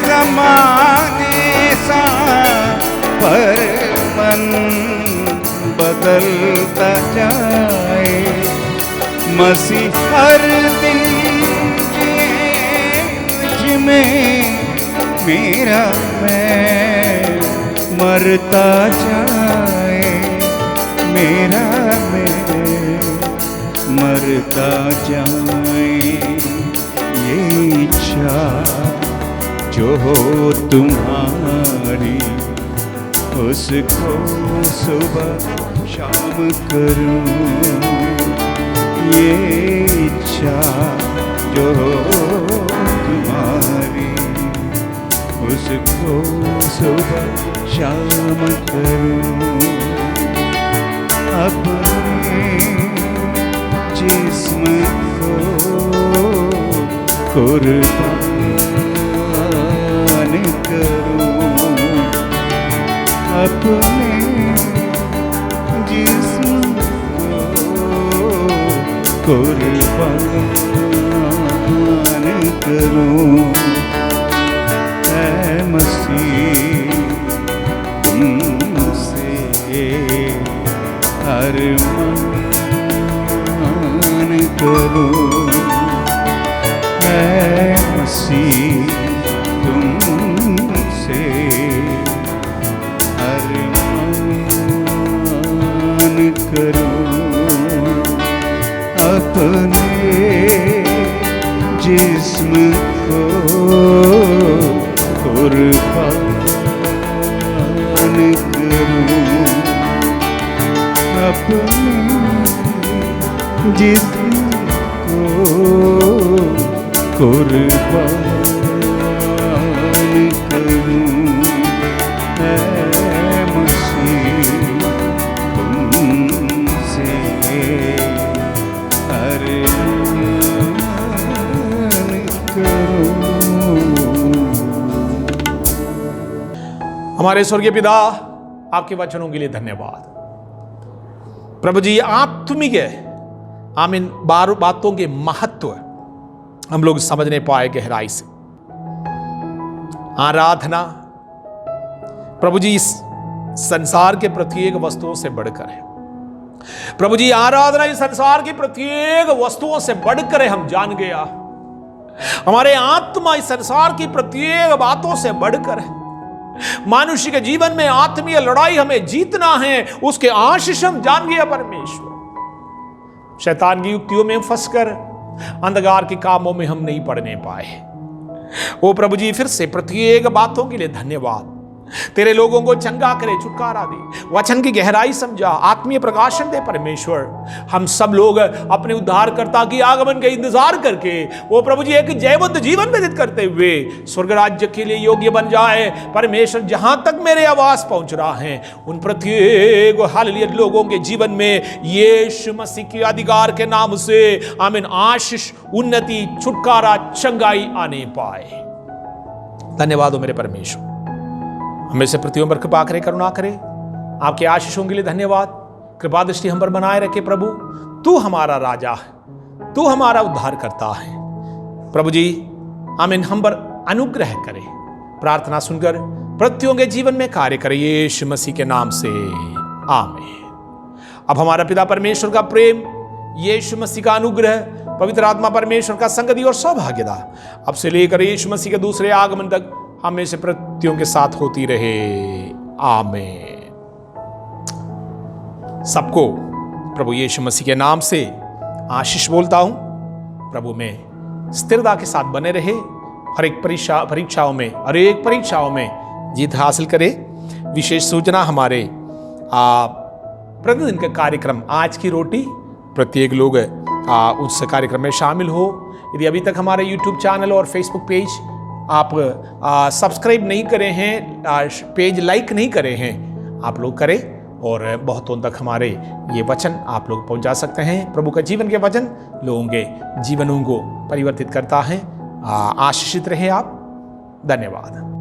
ज़माने सा, पर मन बदलता जाए, मसीह हर दिन मुझ में, मेरा मैं मरता जाए, मेरा मैं मरता जाए, ये इच्छा जो हो तुम्हारी, उसको सुबह शाम करूं, ये इच्छा जो हो तुम्हारी, उसको सुबह शाम करूं, अपने जिस्म को कुर्बान करूं, अपने जिस्म को कुर्बान करूं, ऐ मसीह तुमसे अरमान करूं, ऐ मसीह तुमसे अरमान करूं, अपने जिस्म को कुर्बान करूं, अपने जिस्म को कुर्बान करूं, ऐ मसीह तुमसे अरमान हमारे स्वर्गीय पिता, आपके वचनों के लिए धन्यवाद। प्रभु जी, आत्मिक आमीन बातों के महत्व हम लोग समझने पाए गहराई से। आराधना प्रभु जी इस संसार के प्रत्येक वस्तुओं से बढ़कर है। प्रभु जी, आराधना इस संसार की प्रत्येक वस्तुओं से बढ़कर है, हम जान गया। हमारे आत्मा इस संसार की प्रत्येक बातों से बढ़कर है। मनुष्य के जीवन में आत्मीय लड़ाई हमें जीतना है, उसके आशीष हम जान गया परमेश्वर। शैतान की युक्तियों में फंसकर अंधकार के कामों में हम नहीं पड़ने पाए। ओ प्रभु जी, फिर से प्रत्येक बातों के लिए धन्यवाद। तेरे लोगों को चंगा करे, छुटकारा दे, वचन की गहराई समझा, आत्मीय प्रकाशन दे परमेश्वर। हम सब लोग अपने उद्धारकर्ता की आगमन का इंतजार करके वो प्रभु जी एक जयवंत जीवन व्यतीत करते हुए स्वर्ग राज्य के लिए योग्य बन जाए परमेश्वर। जहां तक मेरे आवाज पहुंच रहा है, उन प्रत्येक हालेलुया लोगों के जीवन में यीशु मसीह के अधिकार के नाम से आमीन आशीष, उन्नति, छुटकारा, चंगाई आने पाए। धन्यवाद हो मेरे परमेश्वर। हमें से प्रतियों पर कृपा करे, करुणा करे। आपके आशीषों के लिए धन्यवाद। कृपा दृष्टि हम पर बनाए रखे प्रभु। तू हमारा राजा है, तू हमारा उद्धार करता है प्रभु जी। आमीन, हम पर अनुग्रह करे। प्रार्थना सुनकर प्रतियों के जीवन में कार्य करे, यीशु मसीह के नाम से आमीन। अब हमारा पिता परमेश्वर का प्रेम, यीशु मसीह का अनुग्रह, पवित्र आत्मा परमेश्वर का संगति और सौभाग्यता अब से लेकर यीशु मसीह के दूसरे आगमन तक हमें से प्रत्ययों के साथ होती रहे। आमीन। सबको प्रभु यीशु मसीह के नाम से आशीष बोलता हूं। प्रभु में स्थिरता के साथ बने रहे। हर एक परीक्षाओं में जीत हासिल करे। विशेष सूचना, हमारे प्रतिदिन के कार्यक्रम आज की रोटी, प्रत्येक लोग उस कार्यक्रम में शामिल हो। यदि अभी तक हमारे YouTube चैनल और Facebook पेज आप सब्सक्राइब नहीं करे हैं, पेज लाइक नहीं करे हैं, आप लोग करें और बहुतों तक हमारे ये वचन आप लोग पहुंचा सकते हैं। प्रभु का जीवन के वचन लोगों के जीवनों को परिवर्तित करता है। आशीषित रहे आप। धन्यवाद।